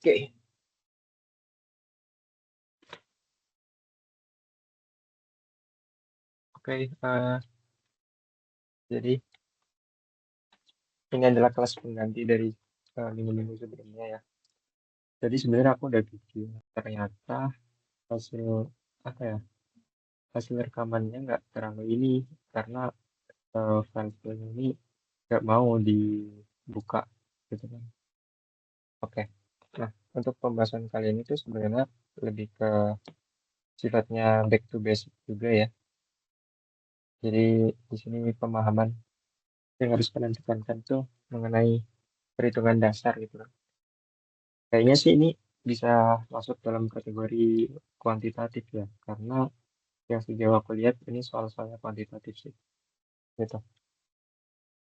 Oke, oke. Jadi ini adalah kelas pengganti dari minggu-minggu sebelumnya ya. Jadi sebenarnya aku udah bikin, ternyata hasil apa ya, hasil rekamannya nggak terlalu ini karena file-filenya ini nggak mau dibuka gitu kan. Oke. Nah, untuk pembahasan kali ini tuh sebenarnya lebih ke sifatnya back to basic juga ya. Jadi di sini pemahaman yang harus kalian tekankan tuh mengenai perhitungan dasar gitu kan. Kayaknya sih ini bisa masuk dalam kategori kuantitatif ya, karena yang sejauh aku lihat ini soal-soalnya kuantitatif sih, gitu.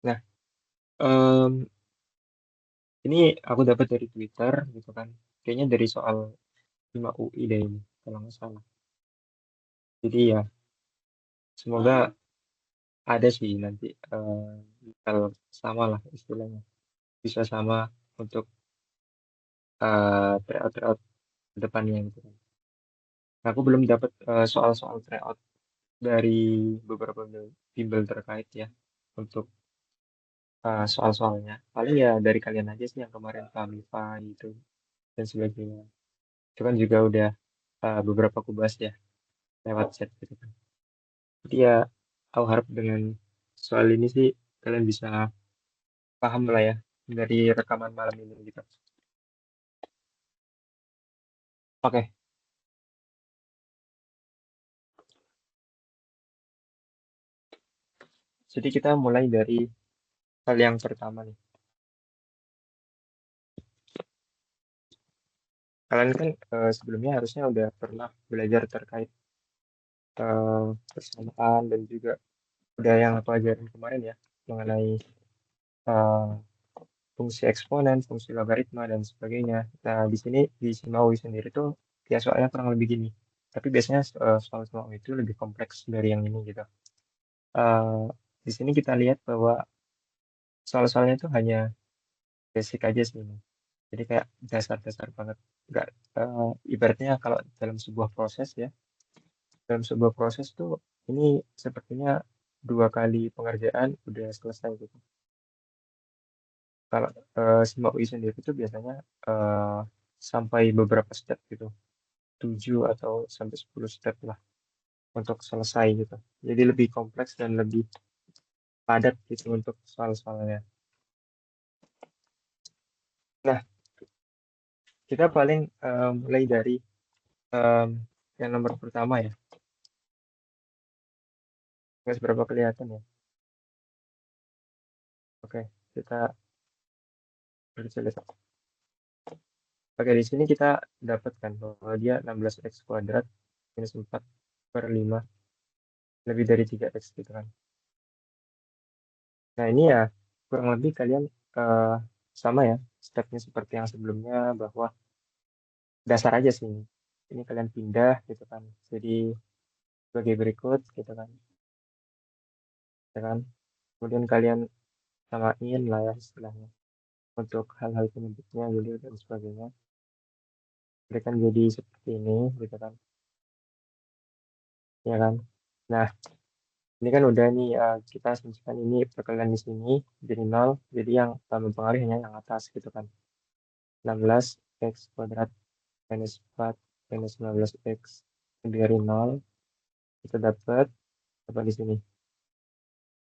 Nah, em, ini aku dapat dari Twitter gitu kan, kayaknya dari soal 5 UI deh ini, kalau nggak salah. Jadi ya, semoga ada sih nanti kalau sama lah istilahnya, bisa sama untuk tryout-tryout ke depannya gitu kan. Nah, aku belum dapat soal-soal tryout dari beberapa bimbel terkait ya untuk soal-soalnya. Paling ya dari kalian aja sih yang kemarin Kamifa gitu dan sebagainya. Itu kan juga udah beberapa aku bahas ya lewat chat gitu kan. Jadi ya aku harap dengan soal ini sih kalian bisa paham lah ya dari rekaman malam ini gitu. Oke, jadi kita mulai dari hal yang pertama nih. Kalian kan sebelumnya harusnya udah pernah belajar terkait persamaan dan juga udah yang aku ajarin kemarin ya mengenai eh, fungsi eksponen, fungsi logaritma dan sebagainya. Nah, di sini di Simaui sendiri tuh ya soalnya kurang lebih gini. Tapi biasanya soal Simaui itu lebih kompleks dari yang ini gitu. Eh, di sini kita lihat bahwa soal-soalnya itu hanya basic aja sih ini. Jadi kayak dasar-dasar banget. Enggak, ibaratnya kalau dalam sebuah proses ya, dalam sebuah proses tuh ini sepertinya 2 kali pengerjaan udah selesai gitu. Kalau Simak UI sendiri itu biasanya eh, sampai beberapa step gitu, 7 atau sampai 10 step lah untuk selesai gitu. Jadi lebih kompleks dan lebih padat gitu untuk soal-soalnya. Nah, kita paling mulai dari em, yang nomor pertama ya. Nggak seberapa kelihatan ya. Oke, kita bisa lihat. Oke, di sini kita dapatkan bahwa dia 16x kuadrat minus 4 per 5 lebih dari 3x gitu kan. Nah, ini ya kurang lebih kalian eh, sama ya stepnya seperti yang sebelumnya bahwa dasar aja sih. Ini kalian pindah gitu kan. Jadi sebagai berikut gitu kan. Ya kan? Kemudian kalian samain lah ya istilahnya untuk hal-hal penyebutnya jadi dan sebagainya. Mereka jadi seperti ini gitu kan. Ya kan? Nah, ini kan udah nih kita asumsikan ini perkalian di sini jadi nol. Jadi yang mempengaruhi hanya yang atas gitu kan. 16 x kuadrat minus 4 minus 15x dari 0 kita dapat apa di sini.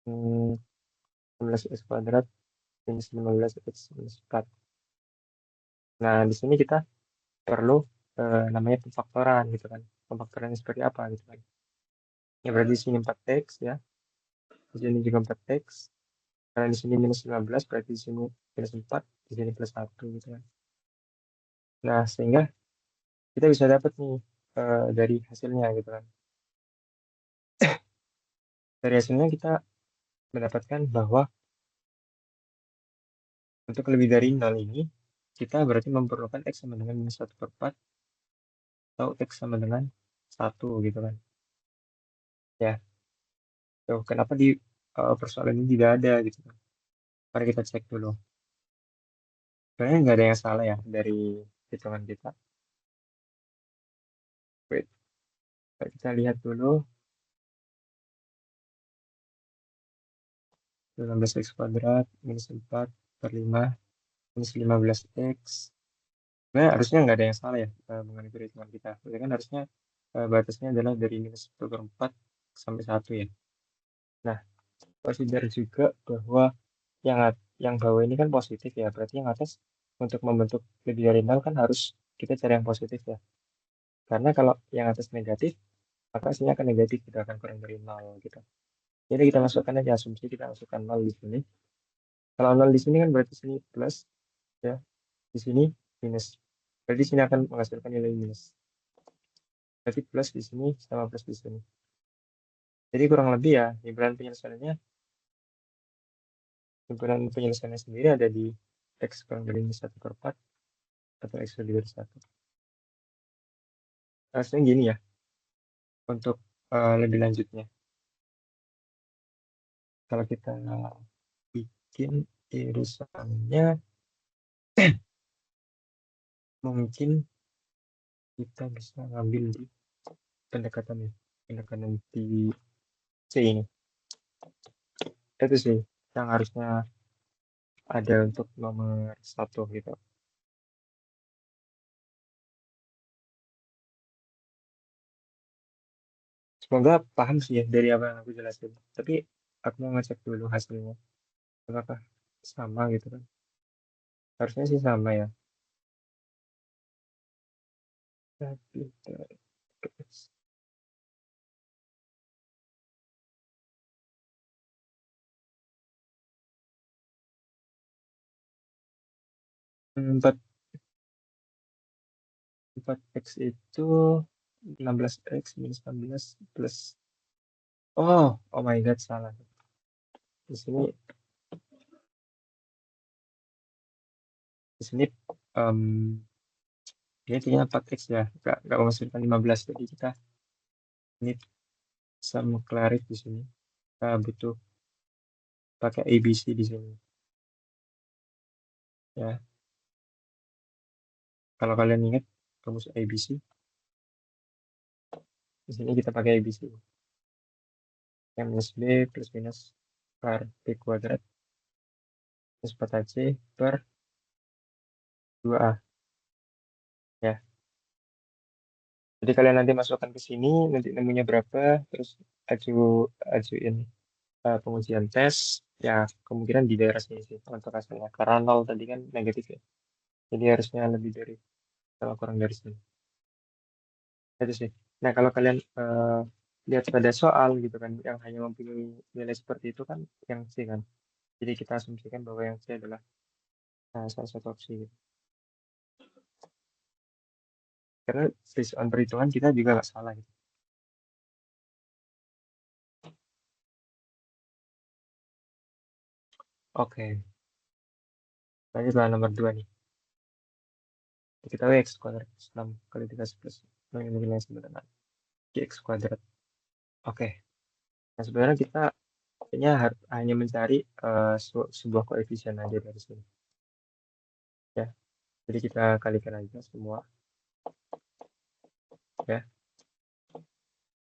16x kuadrat minus 15x minus 4. Nah, di sini kita perlu namanya pemfaktoran gitu kan. Pemfaktoran seperti apa gitu kan. Ya berarti di sini 4x ya. Di sini juga 4x. Karena di sini minus 15 berarti di sini minus 4, di sini plus 1 gitu kan. Nah, sehingga kita bisa dapat nih dari hasilnya gitu kan. Dari hasilnya kita mendapatkan bahwa untuk lebih dari 0 ini, kita berarti memerlukan X sama dengan minus 1 per 4 atau X sama dengan 1 gitu kan. Ya, tuh, kenapa di persoalan ini tidak ada gitu kan. Mari kita cek dulu. Sebenarnya nggak ada yang salah ya dari hitungan kita. Wait, kita lihat dulu. 16x kuadrat minus 4 per 5 minus 15x. Sebenarnya harusnya nggak ada yang salah ya mengenai perhitungan kita. Berarti kan harusnya batasnya adalah dari minus 1 per 4 sampai 1 ya. Nah, consider juga bahwa yang bawah ini kan positif ya. Berarti yang atas untuk membentuk lebih dari 0 kan harus kita cari yang positif ya. Karena kalau yang atas negatif, maka hasilnya akan negatif, tidak akan kurang dari 0 gitu. Jadi kita masukkan aja asumsi, kita masukkan 0 di sini. Kalau 0 di sini kan berarti sini plus ya. Di sini minus. Berarti sini akan menghasilkan nilai minus. Berarti plus di sini sama plus di sini. Jadi kurang lebih ya, himpunan penyelesaiannya sendiri ada di x kurang dari minus 1 per 4 atau x lebih dari 1. Harusnya gini ya, untuk lebih lanjutnya. Kalau kita bikin irisannya, mungkin kita bisa ngambil di pendekatan di C ini. Itu sih yang harusnya ada untuk nomor 1 gitu. Semoga paham sih ya dari apa yang aku jelasin. Tapi aku mau ngecek dulu hasilnya. Apakah sama gitu kan? Harusnya sih sama ya. Tapi terus 4, 4x itu 16x minus 16 plus. Oh my god, salah. Di sini, um, ini tinggal 4x ya, nggak menghasilkan 15. Jadi kita ini sama clarif di sini. Kita butuh pakai ABC di sini. Ya, kalau kalian ingat rumus ABC, di sini kita pakai ABC. Yang minus B plus minus per B kuadrat plus 4AC per 2A. Ya, jadi kalian nanti masukkan ke sini, nanti nemunya berapa, terus ajuin pengujian tes, ya kemungkinan di daerah sini sih untuk hasilnya. Karena 0 tadi kan negatif ya. Jadi harusnya lebih dari, kalau kurang dari sini. Itu sih. Nah, kalau kalian lihat pada soal gitu kan, yang hanya mempunyai nilai seperti itu kan, yang C kan. Jadi kita asumsikan bahwa yang C adalah salah satu opsi gitu. Karena based on perhitungan kita juga nggak salah gitu. Oke, lanjutlah nomor 2 nih. Kita tahu x kuadrat 6 kali 13 plus nilai sebenarnya x kuadrat. Oke, nah sebenarnya kita kayaknya hanya mencari sebuah koefisien aja dari sini. Ya, jadi kita kalikan aja semua. Ya,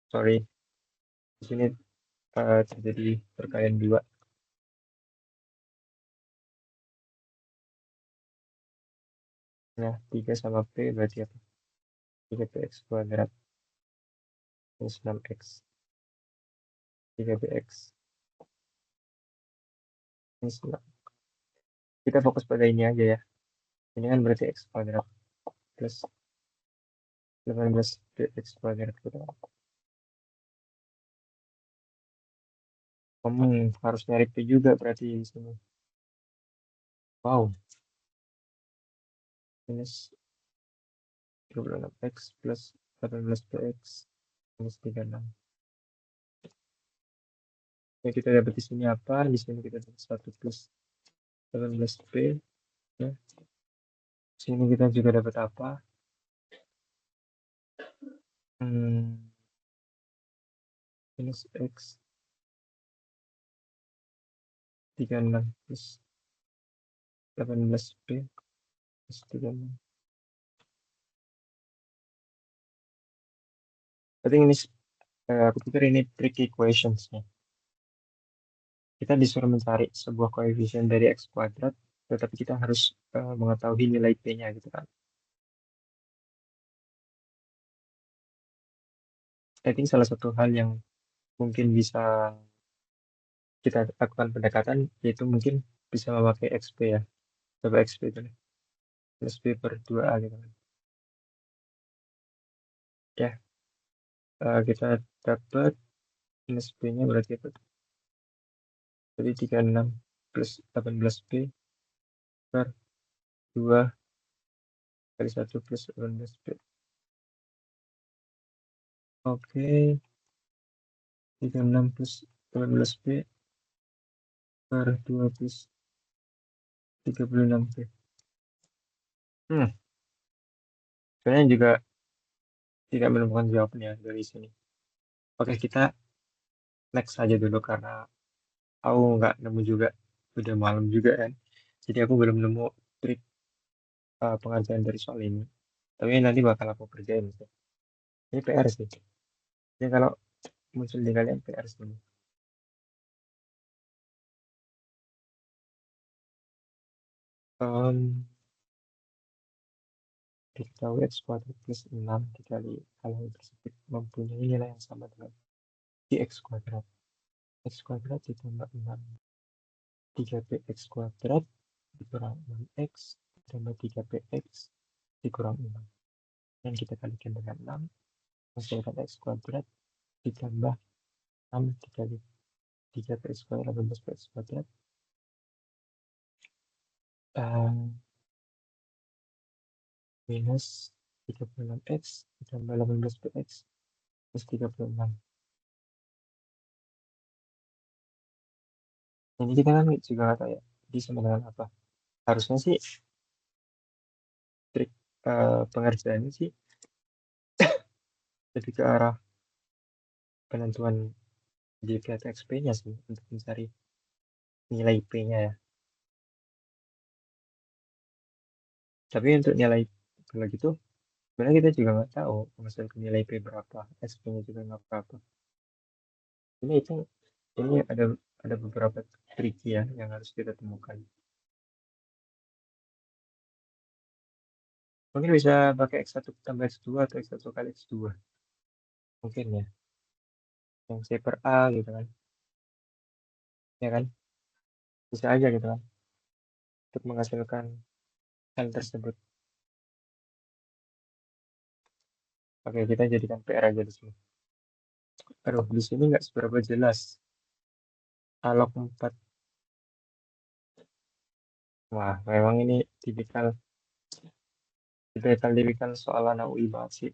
sorry, di sini terjadi perkalian 2. Nah, 3 sama P berarti apa? 3PX kuadrat minus 6X. 3PX minus 6. Kita fokus pada ini aja ya. Ini kan berarti X kuadrat plus 18PX kuadrat. Harus nyari P juga berarti di sini. Wow. Minus 26X plus 18PX minus 36. Ya, kita dapat di sini apa? Di sini kita dapat 1 plus 18P. Ya. Di sini kita juga dapat apa? Minus X 36 plus 18P plus 36. Berarti ini aku pikir ini tricky questions nya. Kita disuruh mencari sebuah koefisien dari x kuadrat, tetapi kita harus mengetahui nilai p-nya gitu kan. I think salah satu hal yang mungkin bisa kita lakukan pendekatan yaitu mungkin bisa memakai XP ya. Coba XP itu nih. XP per 2A gitu kan. Ya, kita dapat minus P-nya berarti apa tuh? Jadi 36 plus 18P per 2 kali 1 plus 18P. Oke, 36 plus 18P per 2 plus 36P. Hmm, sebenarnya juga tidak menemukan jawabnya dari sini. Oke, kita next aja dulu karena aku nggak nemu juga. Udah malam juga kan. Jadi aku belum nemu trik pengerjaan dari soal ini. Tapi nanti bakal aku kerjain sih. Ini PR sih. Jadi kalau muncul di kalian PR sih. Um, Diketahui x kuadrat plus 6 dikali hal tersebut mempunyai nilai yang sama dengan x kuadrat. X kuadrat ditambah 6 3px kuadrat dikurang 6x ditambah 3px dikurang 6. Dan kita kalikan dengan 6 menghasilkan x kuadrat ditambah 6 dikali 3px kuadrat 18px kuadrat minus 36x ditambah 18px plus 36. Ini kita kan juga nggak tahu ya di sama dengan apa. Harusnya sih trik pengerjaannya sih lebih ke arah penentuan JP atau XP-nya sih untuk mencari nilai P-nya ya. Tapi untuk nilai kalau gitu sebenarnya kita juga nggak tahu menghasilkan nilai P berapa, XP-nya juga nggak berapa. Ini ada beberapa trik ya yang harus kita temukan. Mungkin bisa pakai X1 tambah X2 atau X1 kali X2. Mungkin ya. Yang C per A gitu kan. Ya kan? Bisa aja gitu kan. Untuk menghasilkan hal tersebut. Oke, kita jadikan PR aja di sini. Aduh, di sini nggak seberapa jelas. Alok 4. Wah, memang ini tipikal tipikal soal anak UI banget sih.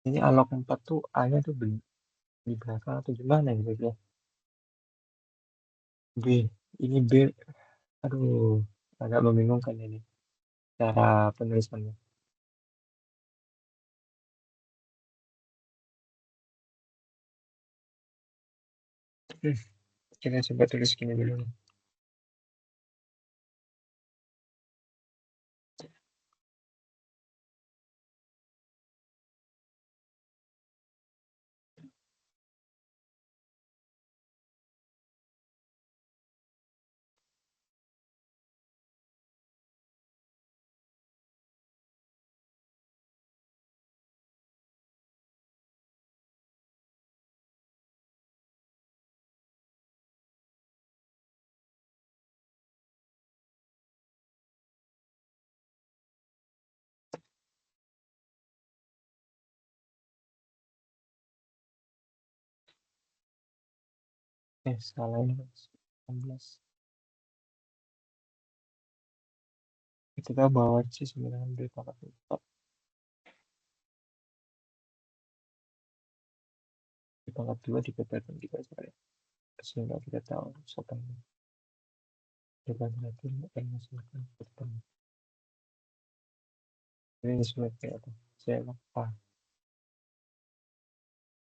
Ini alok 4 tuh A-nya tuh di belakang atau gimana gitu ya. B. Ini B. Aduh, agak membingungkan ini cara penulisannya. Hmm, kita coba tulis gini dulu nih. Salah ini 19. Kita bawa C 9 B pangkat 4. Di pangkat 2 dikatakan kita cari. Sehingga kita tahu sekarang depan lagi yang menghasilkan pertama. Ini sebagai apa? Saya lupa.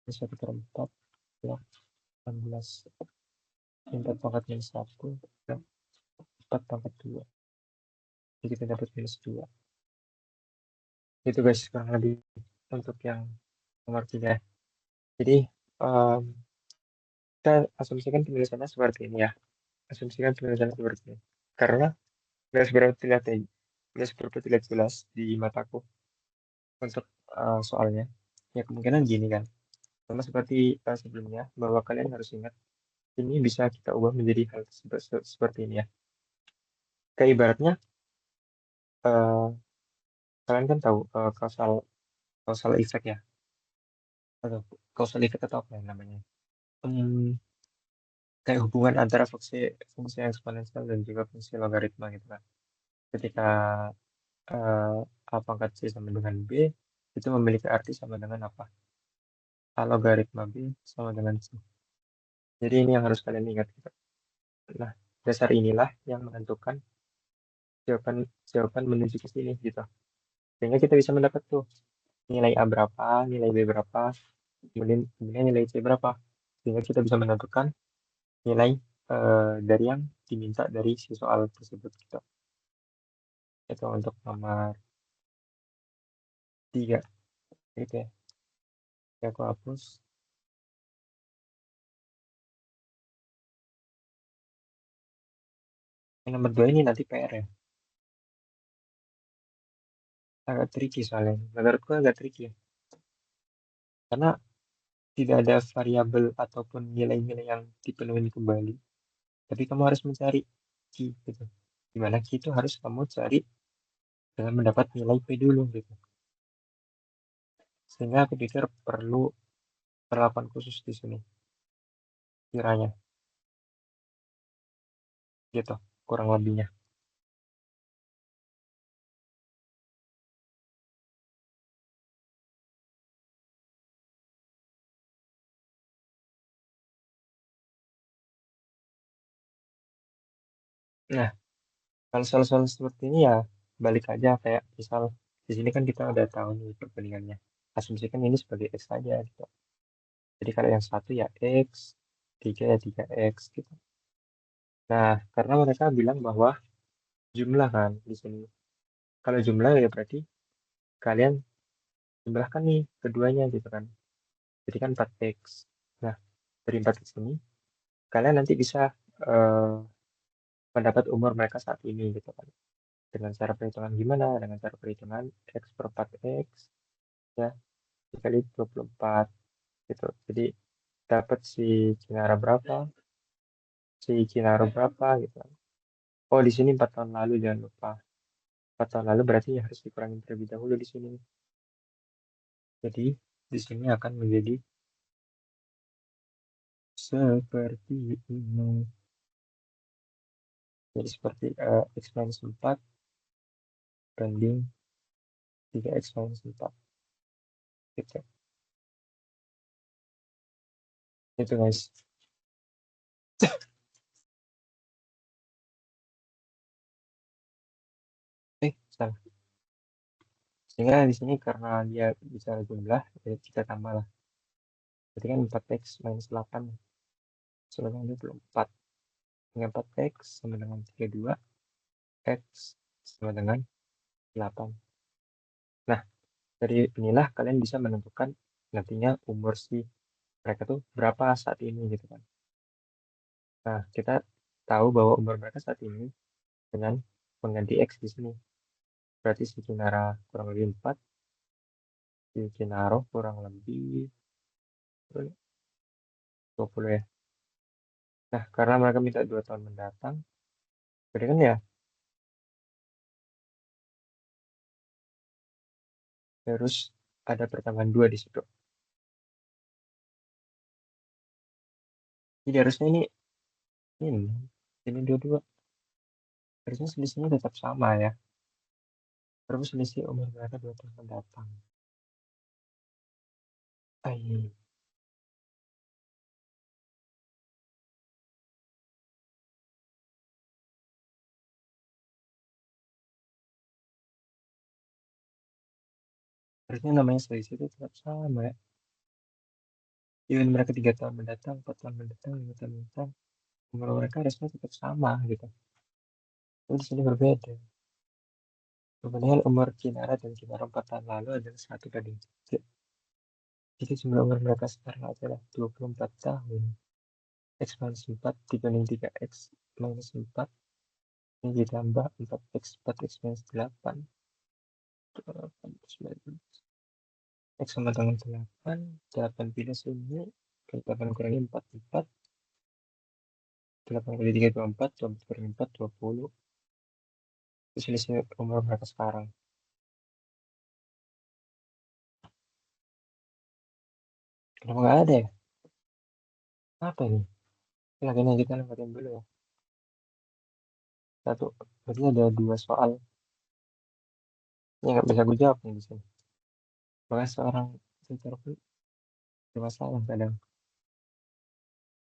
Ini 1 per 4 ya 16. 4 pangkat minus 1 dan 4 pangkat 2. Jadi kita dapat minus 2. Itu guys kurang lebih untuk yang nomor 3. Jadi em, kita asumsikan penulisannya seperti ini ya. Asumsikan penulisannya seperti ini. Karena nggak seberapa tidak jelas di mataku untuk soalnya. Ya kemungkinan gini kan. Sama seperti sebelumnya, bahwa kalian harus ingat ini bisa kita ubah menjadi hal seperti ini ya. Kayak ibaratnya eh, kalian kan tahu causal causal effect ya, atau causal effect atau apa ya namanya? Hmm, kayak hubungan antara fungsi fungsi eksponensial dan juga fungsi logaritma gitu kan. Ketika eh, a pangkat c sama dengan b itu memiliki arti sama dengan apa? A logaritma b sama dengan c. Jadi ini yang harus kalian ingat gitu. Nah, dasar inilah yang menentukan jawaban jawaban menuju ke sini gitu. Sehingga kita bisa mendapat tuh nilai A berapa, nilai B berapa, kemudian nilai C berapa. Sehingga kita bisa menentukan nilai dari yang diminta dari si soal tersebut gitu. Itu untuk nomor 3 gitu ya. Ya, aku hapus. Yang nomor 2 ini nanti PR ya. Agak tricky soalnya. Menurutku agak tricky ya. Karena tidak ada variabel ataupun nilai-nilai yang dipenuhi kembali. Tapi kamu harus mencari Q gitu. Dimana Q itu harus kamu cari dengan mendapat nilai P dulu gitu. Sehingga aku pikir perlu perlakuan khusus di sini kiranya gitu kurang lebihnya. Nah, kalau soal-soal seperti ini ya balik aja kayak misal di sini kan kita udah tahu nih perbandingannya. Asumsikan ini sebagai X saja gitu. Jadi kalau yang satu ya X, tiga ya 3X gitu. Nah, karena mereka bilang bahwa jumlah kan di sini. Kalau jumlah ya berarti kalian jumlahkan nih keduanya gitu kan. Jadi kan 4X. Nah, dari 4X ini kalian nanti bisa eh, mendapat umur mereka saat ini gitu kan. Dengan cara perhitungan gimana? Dengan cara perhitungan X per 4X ya dikali 24 gitu. Jadi dapat si Kinara berapa, si Kinaro berapa gitu. Oh, di sini 4 tahun lalu jangan lupa. 4 tahun lalu berarti ya harus dikurangi terlebih dahulu di sini. Jadi di sini akan menjadi seperti ini. Jadi seperti X minus 4 banding 3X minus 4 gitu. Itu guys. Salah. Sehingga di sini karena dia bicara jumlah, ya kita tambah lah. Berarti kan 4X minus 8 sama dengan 24. Dengan 4X sama dengan 32, X sama dengan 8. Nah, dari inilah kalian bisa menentukan nantinya umur si mereka tuh berapa saat ini gitu kan. Nah, kita tahu bahwa umur mereka saat ini dengan mengganti X di sini. Berarti si Kinara kurang lebih 4, si Kinaro kurang lebih 20 ya. Nah, karena mereka minta 2 tahun mendatang, berarti kan ya harus ada pertambahan 2 di situ. Jadi harusnya ini dua-dua. Harusnya selisihnya tetap sama ya. Terus selisih umur mereka 2 tahun mendatang. Ay, harusnya namanya selisih itu tetap sama ya. Even mereka 3 tahun mendatang, 4 tahun mendatang, 5 tahun mendatang, umur mereka harusnya tetap sama gitu. Tapi di sini berbeda. Kemudian umur Kinara dan Kinara 4 tahun lalu adalah 1:3. Jadi jumlah umur mereka sekarang adalah 24 tahun. X minus 4 dibanding 3X minus 4. Ini ditambah 4X, 4X minus 8. 8, X sama dengan 8. 8 pindah sini. 8 kurangi 4, 4. 8 kali 3, 24. 24 kurangi 4, 20. Itu selisih umur mereka sekarang. Kenapa nggak ada ya? Apa ini? Lagi kita lewatin dulu ya. Satu, berarti ada 2 soal. Ini nggak bisa gue jawab nih di sini. Bahkan seorang tutor pun bermasalah kadang.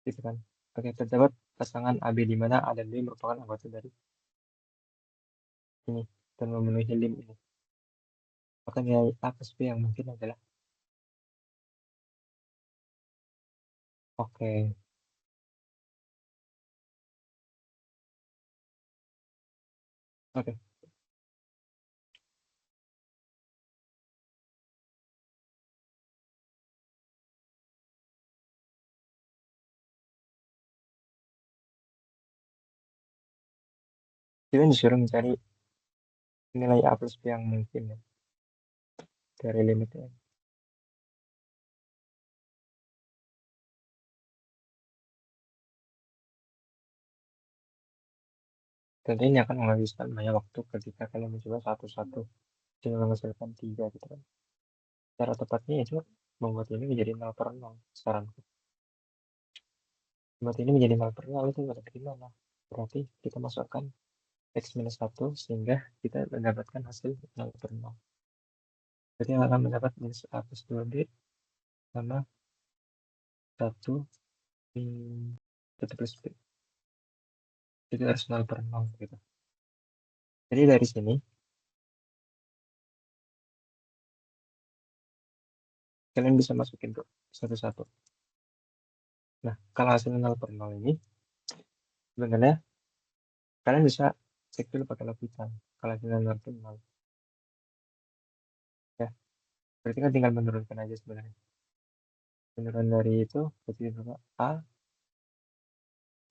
Gitu kan. Oke, terdapat pasangan AB di mana A dan B merupakan anggota dari ini dan memenuhi lim ini. Maka nilai A plus B yang mungkin adalah oke. Oke. Kita disuruh mencari nilai A plus B yang mungkin ya, dari limitnya. Tentu ini akan menghabiskan banyak waktu ketika kalian mencoba satu-satu dengan menghasilkan 3 gitu kan. Cara tepatnya itu membuat ini menjadi 0 per 0 saranku. Membuat ini menjadi 0 per 0 itu ada gimana? Berarti kita masukkan X minus 1 sehingga kita mendapatkan hasil 0 per 0. Berarti akan mendapat minus A plus 2B sama 1 plus B. Itu harus 0 per 0 gitu. Jadi dari sini kalian bisa masukin tuh satu-satu. Nah, kalau hasilnya 0 per 0 ini sebenarnya kalian bisa cek dulu pakai logikan. Kalau hasilnya 0 per 0 ya, berarti kan tinggal menurunkan aja sebenarnya. Penurun dari itu berarti berapa? A,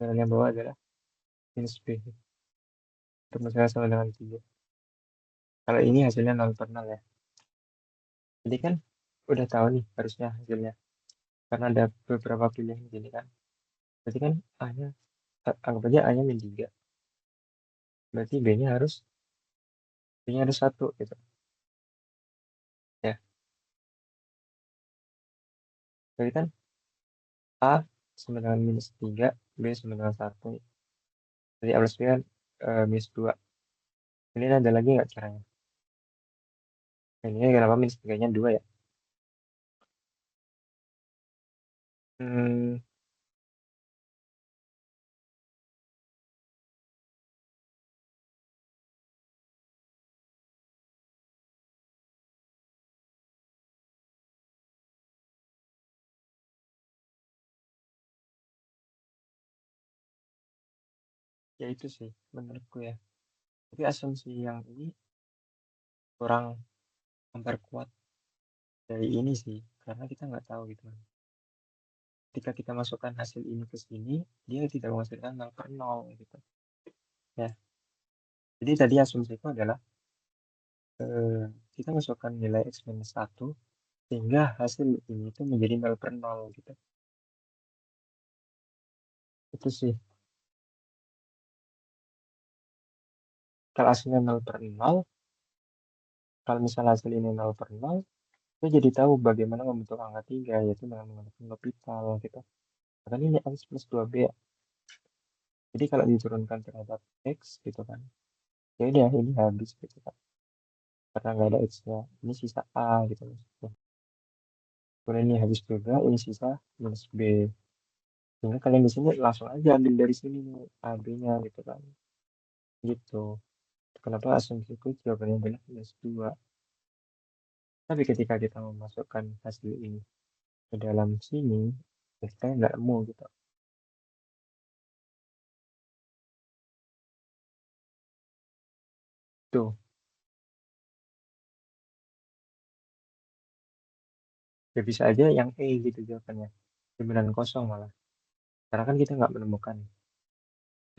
dan yang bawah adalah minus B. Rumusnya sama dengan 3. Kalau ini hasilnya 0 per 0 ya. Jadi kan udah tahu nih harusnya hasilnya. Karena ada beberapa pilihan di sini kan. Berarti kan A-nya, anggap aja A-nya min 3. Berarti B-nya harus 1 gitu. Ya, berarti kan A sama dengan minus 3, B sama dengan 1. Jadi A plus B kan minus 2. Ini ada lagi nggak caranya? Ini kenapa minus 3-nya 2 ya? Hmm, ya itu sih menurutku ya. Tapi asumsi yang ini kurang memperkuat dari ini sih. Karena kita nggak tahu gitu kan. Ketika kita masukkan hasil ini ke sini, dia tidak menghasilkan 0 per 0 gitu. Ya, jadi tadi asumsiku adalah kita masukkan nilai X minus 1 sehingga hasil ini itu menjadi 0 per 0 gitu. Itu sih. Kalau hasilnya 0 per 0, kalau misalnya hasil ini 0 per 0, kita jadi tahu bagaimana membentuk angka 3, yaitu dengan menggunakan lopital gitu. Karena ini X plus 2B. Jadi kalau diturunkan terhadap X gitu kan, ya udah ini habis gitu kan. Karena nggak ada X-nya, ini sisa A gitu maksudnya. Kemudian ini habis juga, ini sisa minus B. Sehingga kalian di sini langsung aja ambil dari sini nih, AB-nya gitu kan. Gitu. Kenapa asumsiku jawabannya adalah minus 2. Tapi ketika kita memasukkan hasil ini ke dalam sini, ya kita nggak mau gitu. Tuh, Ya bisa aja yang E gitu jawabannya. Jumlah kosong malah. Karena kan kita nggak menemukan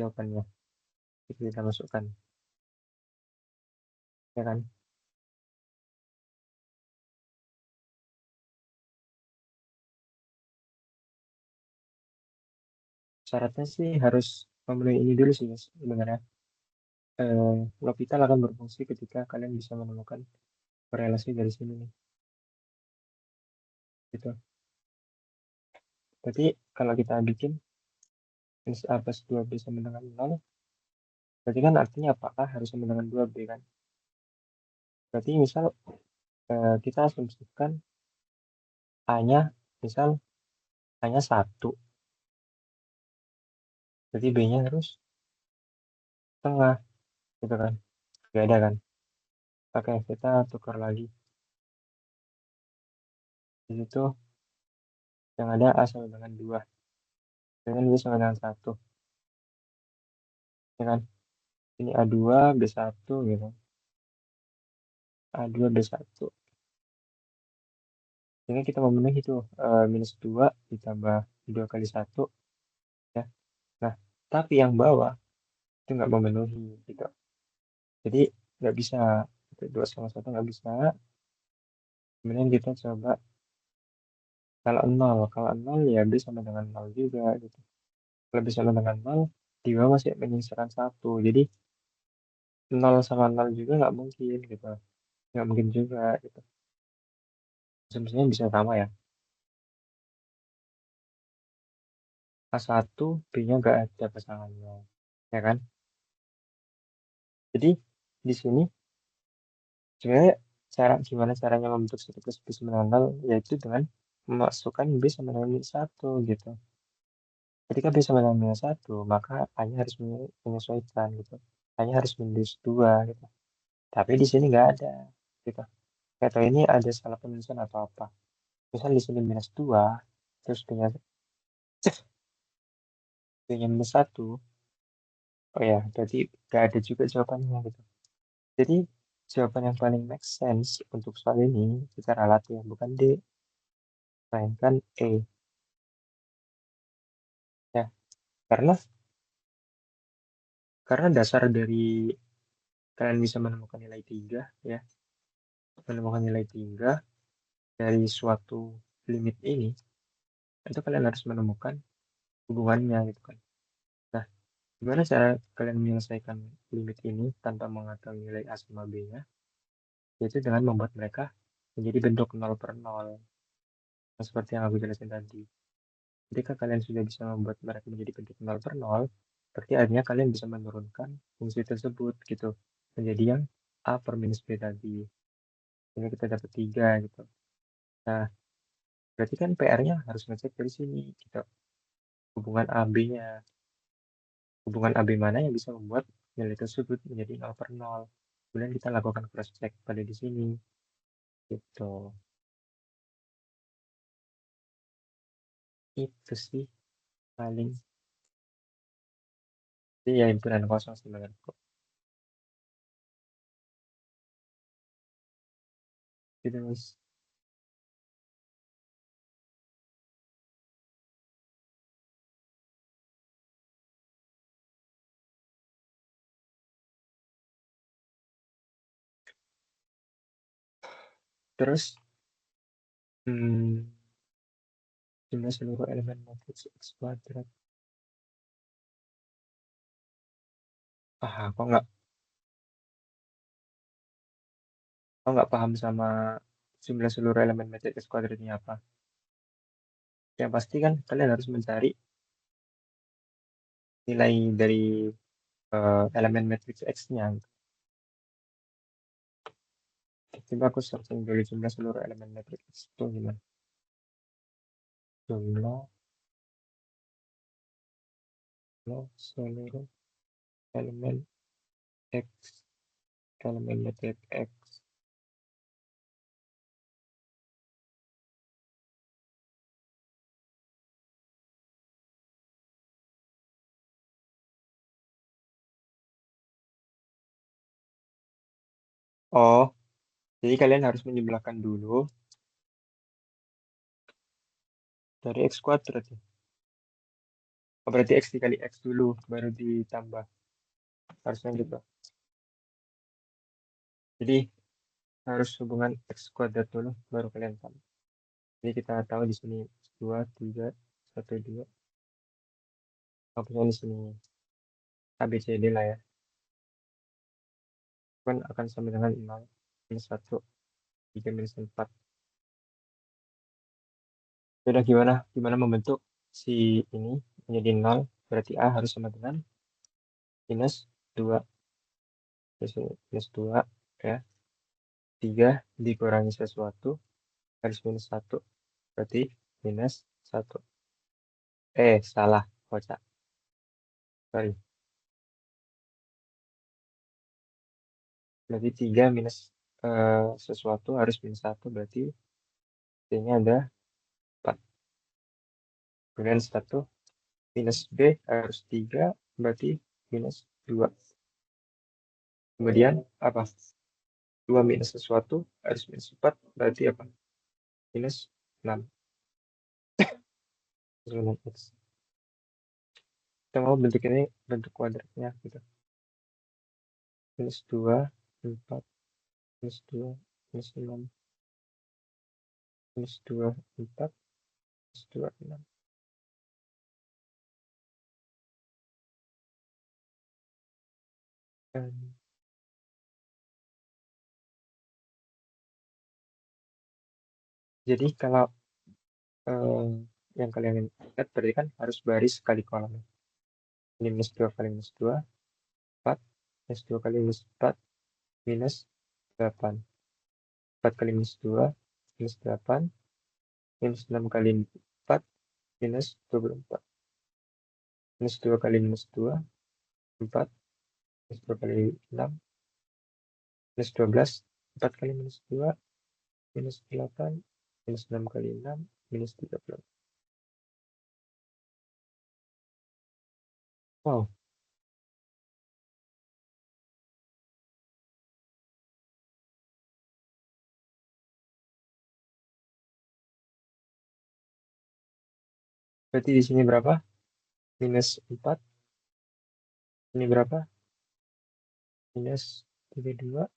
jawabannya. Itu kita masukkan, ya kan? Syaratnya sih harus memenuhi ini dulu sih, Mas, sebenarnya. L'Hopital akan berfungsi ketika kalian bisa menemukan korelasi dari sini nih, gitu. Berarti kalau kita bikin minus A plus 2B sama dengan 0, berarti kan artinya apakah harus sama dengan 2B kan? Berarti misal kita asumsikan A-nya, misal A-nya 1, berarti B-nya harus setengah, gitu kan? Gak ada kan? Oke, kita tukar lagi. Di situ yang ada A sama dengan 2, dengan B sama dengan 1, ya kan? Ini A2, B1, gitu. A2, B1. Sehingga kita memenuhi itu minus 2 ditambah 2 kali 1, ya. Nah, tapi yang bawah itu nggak memenuhi, gitu. Jadi nggak bisa, itu 2 sama 1 nggak bisa. Kemudian kita coba kalau 0 ya B sama dengan 0 juga, gitu. Kalau B sama dengan 0, di bawah masih menyisakan 1. Jadi 0 sama 0 juga nggak mungkin, gitu. Nggak mungkin juga, gitu. Asumsinya bisa sama ya. A1, B-nya nggak ada pasangannya, ya kan? Jadi di sini sebenarnya gimana caranya membentuk satu plus B sama dengan 0, yaitu dengan memasukkan B sama dengan minus 1, gitu. Ketika B sama dengan minus 1, maka A-nya harus menyesuaikan, gitu. A-nya harus minus 2, gitu. Tapi di sini nggak ada, gitu. Atau ini ada salah penulisan atau apa. Misal di sini minus 2, terus B-nya minus 1, oh ya, berarti nggak ada juga jawabannya, gitu. Jadi, jawaban yang paling make sense untuk soal ini secara latihan bukan D, melainkan E. Ya, karena dasar dari kalian bisa menemukan nilai 3, ya, menemukan nilai 3 dari suatu limit ini, itu kalian harus menemukan hubungannya, gitu kan. Nah, gimana cara kalian menyelesaikan limit ini tanpa mengetahui nilai A sama B-nya? Yaitu dengan membuat mereka menjadi bentuk 0 per 0. Nah, seperti yang aku jelasin tadi. Ketika kalian sudah bisa membuat mereka menjadi bentuk 0 per 0, berarti akhirnya kalian bisa menurunkan fungsi tersebut, gitu. Menjadi yang A per minus B tadi. Sehingga kita dapat 3, gitu. Nah, berarti kan PR-nya harus ngecek dari sini, gitu. Hubungan AB-nya. Hubungan AB mana yang bisa membuat nilai tersebut menjadi 0 per 0. Kemudian kita lakukan cross check pada di sini, gitu. Itu sih paling. Jadi ya himpunan kosong sih menurutku. Gitu, Mas. Terus, hmm, jumlah seluruh elemen matriks X kuadrat. Kok nggak paham sama jumlah seluruh elemen matriks X kuadrat ini apa? Yang pasti kan kalian harus mencari nilai dari elemen matriks X-nya. Coba aku searching dulu jumlah seluruh elemen matriks X itu gimana? Jumlah seluruh elemen X, elemen matriks X. Oh, jadi kalian harus menjumlahkan dulu dari X kuadrat ya. Oh, berarti X dikali X dulu, baru ditambah. Harusnya gitu. Jadi harus hubungan X kuadrat dulu, baru kalian tambah. Jadi kita tahu di sini 2, 3, 1, 2. Maksudnya di sini ABCD lah ya. Kan akan sama dengan 0, minus 1, 3, minus 4. Sudah gimana membentuk si ini menjadi 0, berarti A harus sama dengan minus 2. Minus 2 ya. 3 dikurangi sesuatu harus minus 1. Berarti minus 1. Salah. Kocak. Sorry. Berarti 3 minus sesuatu harus minus 1. Berarti B-nya ada 4. Kemudian 1 minus B harus 3. Berarti minus 2. Kemudian apa? 2 minus sesuatu harus minus 4. Berarti apa? Minus 6. Minus X. Kita mau bentuk ini bentuk kuadratnya gitu. Minus 2, 4, minus 2, minus 6, minus 2, 4, minus 2, 6. Jadi kalau yang kalian lihat berarti kan harus baris kali kolom. Ini minus 2 kali minus 2, 4, minus 2 kali minus 4, minus 8. 4 kali minus 2, minus 8, minus 6 kali 4, minus 24. Minus 2 kali minus 2, 4, minus 2 kali 6, minus 12, 4 kali minus 2, minus 8, minus 6 kali 6, minus 30. Wow, berarti di sini berapa? Minus 4, ini berapa? Minus 32,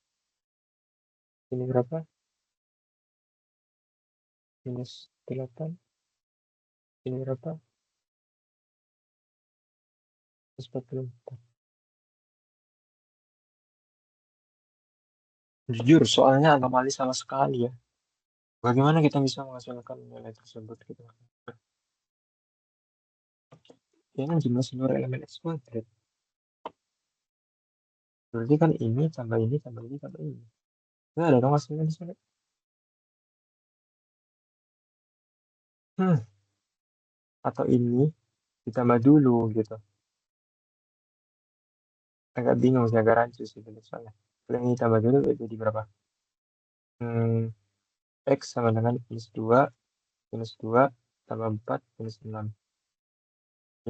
ini berapa? Minus 8, ini berapa? Minus 44. Jujur, soalnya anomali sama sekali ya. Bagaimana kita bisa menghasilkan nilai tersebut gitu? Ini kan jumlah seluruh elemen X kuadrat. Berarti kan ini tambah ini tambah ini tambah ini. Nggak ada dong hasilnya di sana. Atau ini ditambah dulu gitu. Agak bingung sih, agak rancu sih soalnya. Kalau ini tambah dulu jadi berapa? X sama dengan minus 2 tambah 4 minus 6.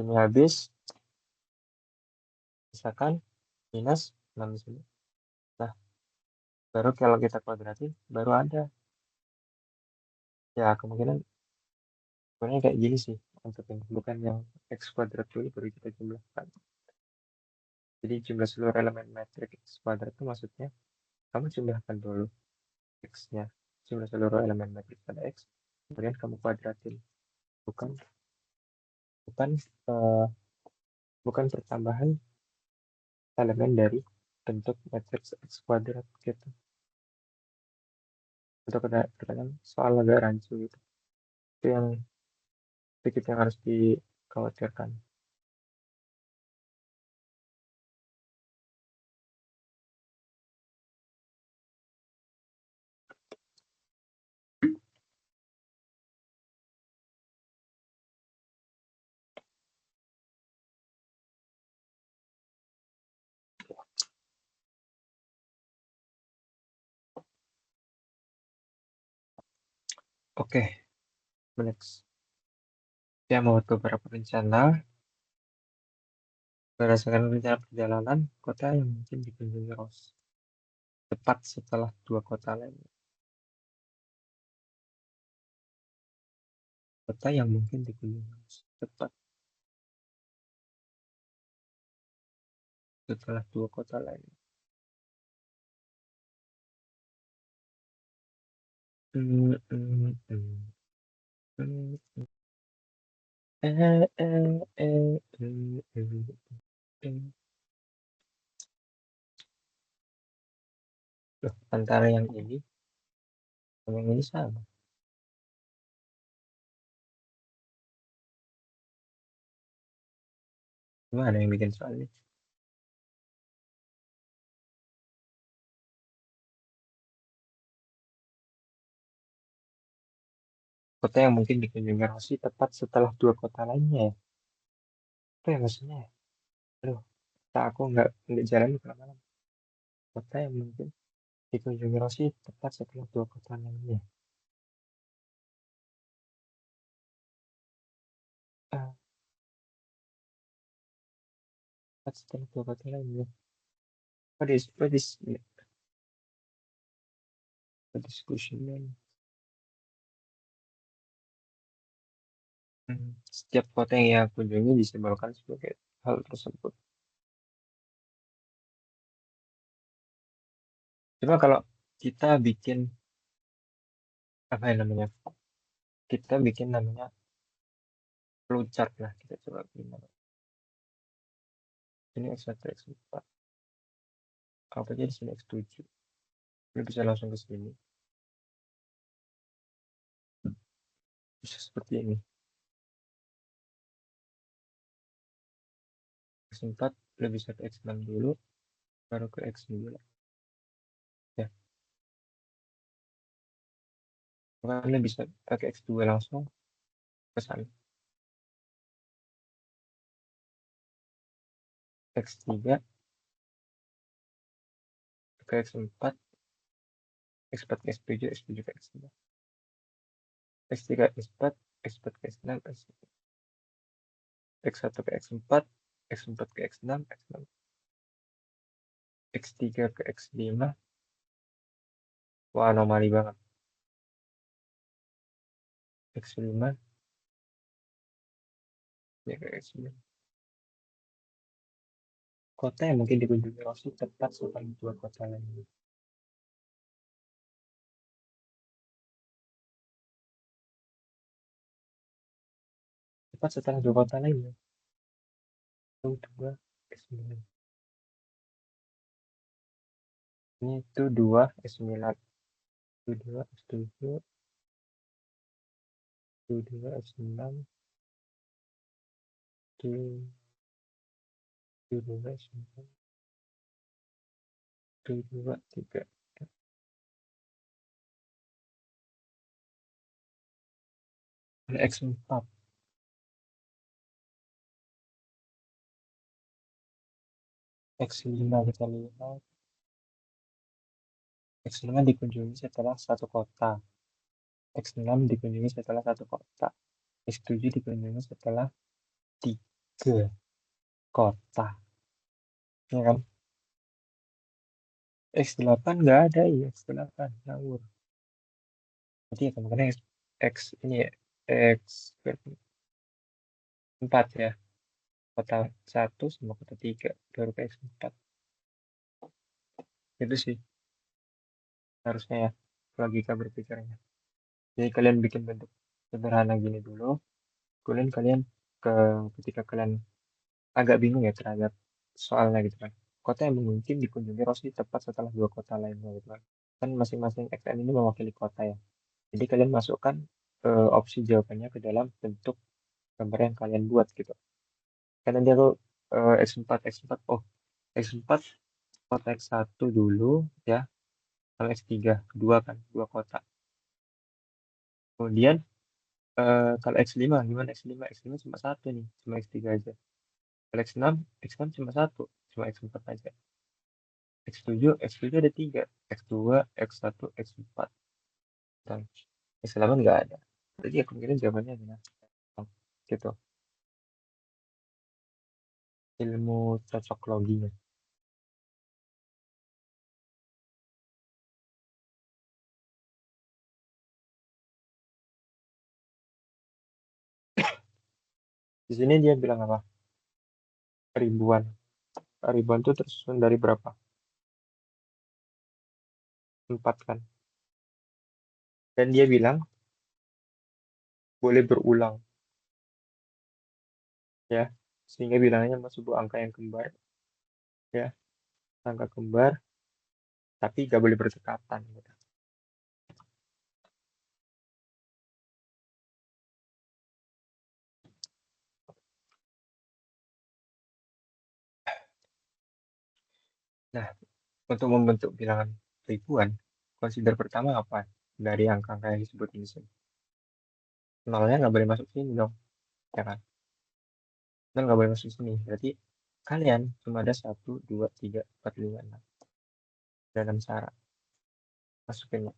Ini habis, misalkan minus 6 di sini. Nah, baru kalau kita kuadratin, baru ada. Ya, kemungkinan sebenarnya kayak gini sih untuk ini. Bukan yang X kuadrat dulu baru kita jumlahkan. Jadi jumlah seluruh elemen metrik X kuadrat itu maksudnya kamu jumlahkan dulu X-nya. Jumlah seluruh elemen metrik pada X. Kemudian kamu kuadratin. Bukan bukan eh, bukan pertambahan elemen dari bentuk matriks X kuadrat gitu. Untuk pertanyaan soal agak rancu gitu. Itu yang sedikit yang harus dikhawatirkan. Oke, next. Saya mau beberapa rencana berdasarkan rencana perjalanan kota yang mungkin dikunjungi Ros. Tepat setelah 2 kota lain. Kota yang mungkin dikunjungi cepat setelah dua kota lain. Hmm, hmm, hmm, hmm, eh, eh, eh. Loh, antara yang ini sama yang ini sama. Gimana yang bikin soal ini? Kota yang mungkin dikunjungi Rossi tepat setelah dua kota lainnya ya. Apa ya maksudnya ya? Aduh, tak aku nggak jalan kemana-mana. Kota yang mungkin dikunjungi Rossi tepat setelah dua kota lainnya. Ah, tepat setelah dua kota lainnya. What is question? Setiap kota yang ia kunjungi disimbolkan sebagai hal tersebut. Cuma kalau kita bikin apa yang namanya? Kita bikin namanya flowchart lah. Kita coba bikin namanya. Ini X1, X4. Apa aja di sini X7. Ini bisa langsung ke sini. Bisa seperti ini. X4 lebih bisa ke X6 dulu, baru ke X9. Ya, makanya bisa pakai X2 langsung ke sana. X3 ke X4, X4 ke X7, X7 ke X6. X3 ke X4, X4 ke X6, X1 ke X4, X4 ke X6, X6, X3 ke X5. Wah, anomali banget. X5 ya ke X9. Kota yang mungkin dikunjungi Rossi tepat setelah dua kota lainnya. Tepat setelah dua kota lainnya. Itu dua X9. Ini itu dua S9. Itu dua S7. Itu dua S6. Itu dua S9. Itu dua tiga. Ada X4. X5 kita lihat. X5 dikunjungi setelah satu kota. X6 dikunjungi setelah satu kota. X7 dikunjungi setelah tiga kota. Ya kan? X8 nggak ada ya. X8 ngawur. Berarti ya kemungkinan X ini ya. X4 ya. Kota satu sama kota tiga. Baru ke X4. Itu sih harusnya ya. Logika berpikirnya. Jadi kalian bikin bentuk sederhana gini dulu. Kemudian kalian ke ketika kalian agak bingung ya terhadap soalnya gitu kan. Kota yang mungkin dikunjungi Rossi tepat setelah dua kota lainnya gitu kan. Kan masing-masing XN ini mewakili kota ya. Jadi kalian masukkan opsi jawabannya ke dalam bentuk gambar yang kalian buat gitu. Kan nanti aku X4, oh X4 kota X1 dulu ya, sama X3, dua kan, dua kota. Kemudian kalau X5 gimana X5? X5 cuma satu nih, cuma X3 aja. Kalau X6, X6 cuma satu, cuma X4 aja. X7 ada tiga, X2, X1, X4. Dan X8 nggak ada. Jadi ya kemungkinan jawabannya adalah gitu. Ilmu cocok loginya. Di sini dia bilang apa? Ribuan. Ribuan itu tersusun dari berapa? Empat kan. Dan dia bilang boleh berulang ya. Sehingga bilangnya masih sebuah angka yang kembar ya. Angka kembar tapi gak boleh berdekatan gitu. Nah, untuk membentuk bilangan ribuan, consider pertama apa? Dari angka-angka yang disebut ini sih. Nolnya nggak boleh masuk sini dong, ya kan? Nol nggak boleh masuk sini. Berarti kalian cuma ada satu, dua, tiga, empat, lima, enam. Dalam syarat masukinnya.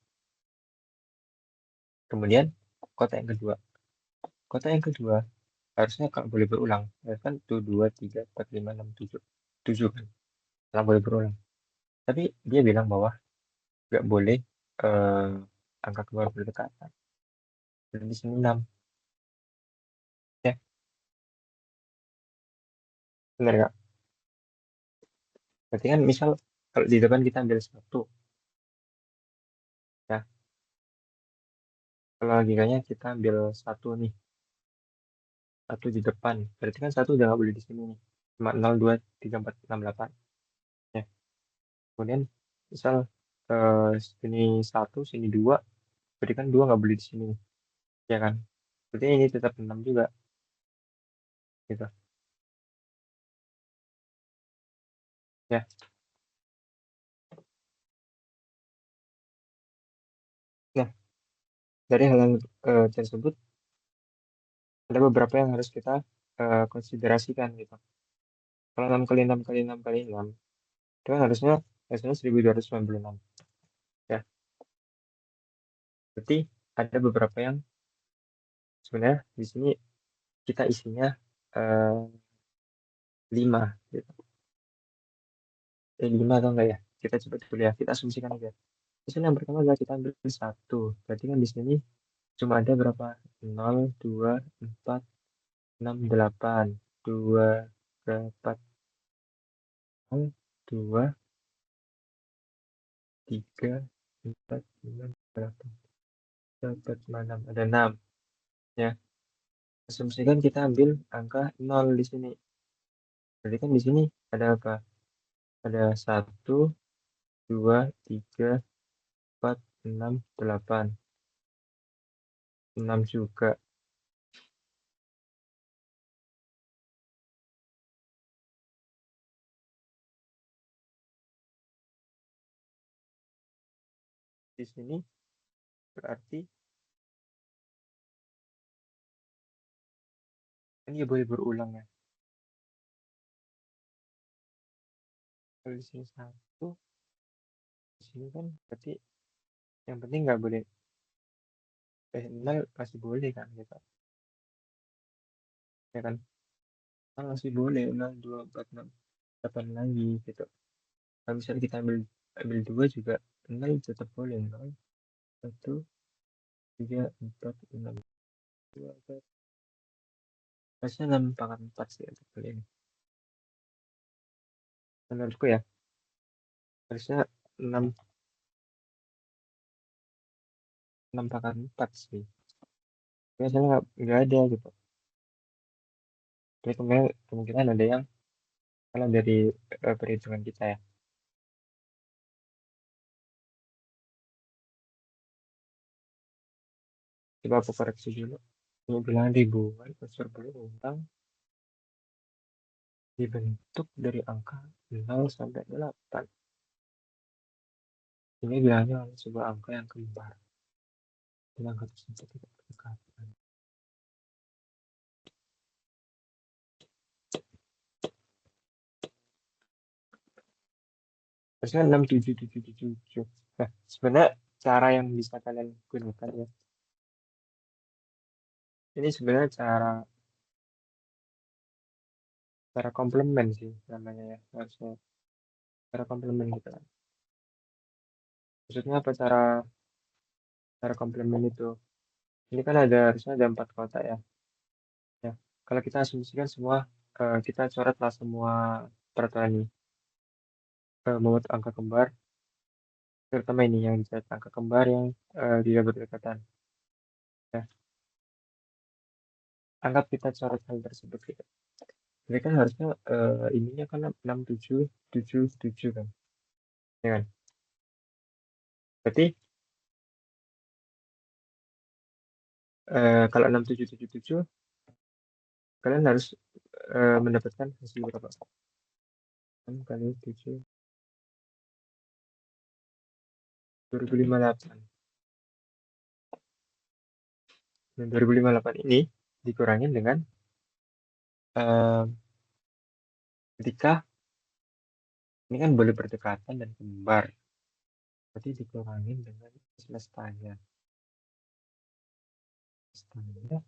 Kemudian kota yang kedua. Kota yang kedua harusnya kalau boleh berulang. Ya kan tuh dua, tiga, empat, lima, enam, tujuh. Tujuh kan? Kalau boleh berulang. Tapi dia bilang bahwa nggak boleh eh, angka keluar berdekatan. Dan di sini 6. Ya, benar nggak? Berarti kan misal kalau di depan kita ambil satu, ya. Kalau logikanya kita ambil satu nih, satu di depan. Berarti kan satu udah nggak boleh di sini nih. Cuma 0, 2, 3, 4, 6, 8. Ya. Kemudian misal sini satu, sini dua, berarti kan dua nggak boleh di sini nih. Ya kan? Berarti ini tetap 6 juga. Gitu. Ya. Nah, dari hal yang tersebut, ada beberapa yang harus kita konsiderasikan gitu. Kalau 6 kali 6 kali 6 kali 6, itu kan harusnya hasilnya 1296. Ya, berarti ada beberapa yang sebenarnya di sini kita isinya 5 gitu. 5 atau enggak ya? Kita coba dulu ya, kita asumsikan aja. Terus yang pertama adalah kita ambil satu. Berarti kan di sini cuma ada berapa? 0, 2, 4, 6, 8. 2, 4, 0, 2, 3, 4, 5, 8. 4, 5, 6. Ada 6. Ya. Asumsikan kita ambil angka 0 di sini. Berarti kan di sini ada apa? Ada satu, 2, 3, 4, 6, 8. 6 juga. Di sini berarti kan dia boleh berulang ya. Kalau di sini satu, di sini kan berarti yang penting nggak boleh 0 masih boleh kan gitu. Ya kan? Kan masih boleh 0, 2, 4, 6, 8 lagi gitu. Kalau misalnya kita ambil 2 juga 0 tetap boleh 0, 1, 3, 4, 6, 2, 4. Harusnya 6 pangkat 4 sih tetap boleh. Menurutku ya, harusnya 6, 6 pangkat 4 sih. Biasanya nggak ada gitu. Jadi kemungkinan ada yang salah dari perhitungan kita ya. Coba aku koreksi dulu. Ini bilang ribuan unsur berulang dibentuk dari angka 0 sampai 8. Ini bilangnya sebuah angka yang kembar. Dan angka tersebut tidak berdekatan. Harusnya 67777. Nah, sebenarnya cara yang bisa kalian gunakan ya. Ini sebenarnya cara komplement sih namanya ya. Harusnya cara komplement gitu kan. Maksudnya apa cara komplement itu? Ini kan harusnya ada 4 kotak ya. Ya. Kalau kita asumsikan semua, kita coretlah semua peraturan ini, membuat angka kembar, terutama ini yang dicoret angka kembar yang tidak berdekatan. Ya, anggap kita coret hal tersebut gitu. Jadi kan harusnya ininya kan 6777 kan, ya kan? Berarti kalau 6777 kalian harus mendapatkan hasil berapa? 6 kali 7, 2058. Dan 2058 ini dikurangin dengan eh, ketika ini kan boleh berdekatan dan kembar. Berarti dikurangin dengan semestanya. Semestanya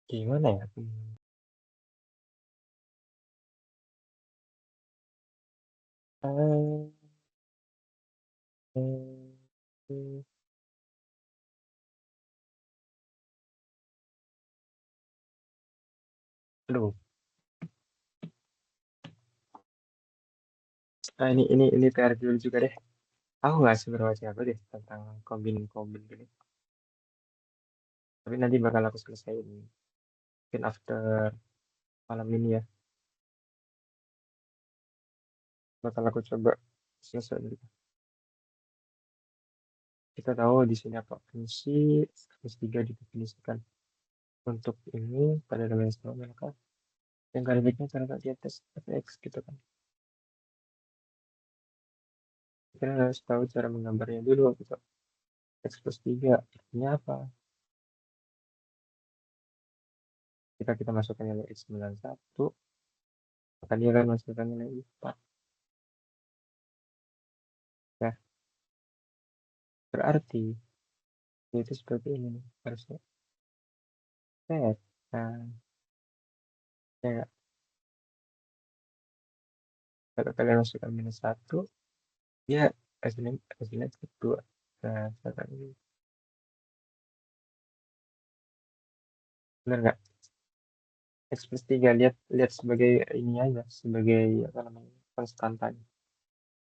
gimana ya? Eh, eh, aduh, ini PR dulu juga deh. Aku nggak seberapa jago deh tentang kombin-kombin gini. Tapi nanti bakal aku selesaiin mungkin after malam ini ya. Bakal aku coba selesai dulu. Kita tahu di sini apa fungsi fungsi 3 didefinisikan untuk ini pada domain sama maka yang grafiknya terletak di atas fx gitu kan. Kita harus tahu cara menggambarnya dulu gitu. X plus 3 artinya apa? Jika kita masukkan nilai X91 maka dia akan masukkan nilai 4 ya. Berarti itu seperti ini nih, harusnya set. Nah, ya kalau kalian masukkan -1 ya hasilnya tetap 2. Nah, sekarang ini benar nggak? X plus 3 lihat lihat sebagai ini aja, sebagai apa namanya, konstantan.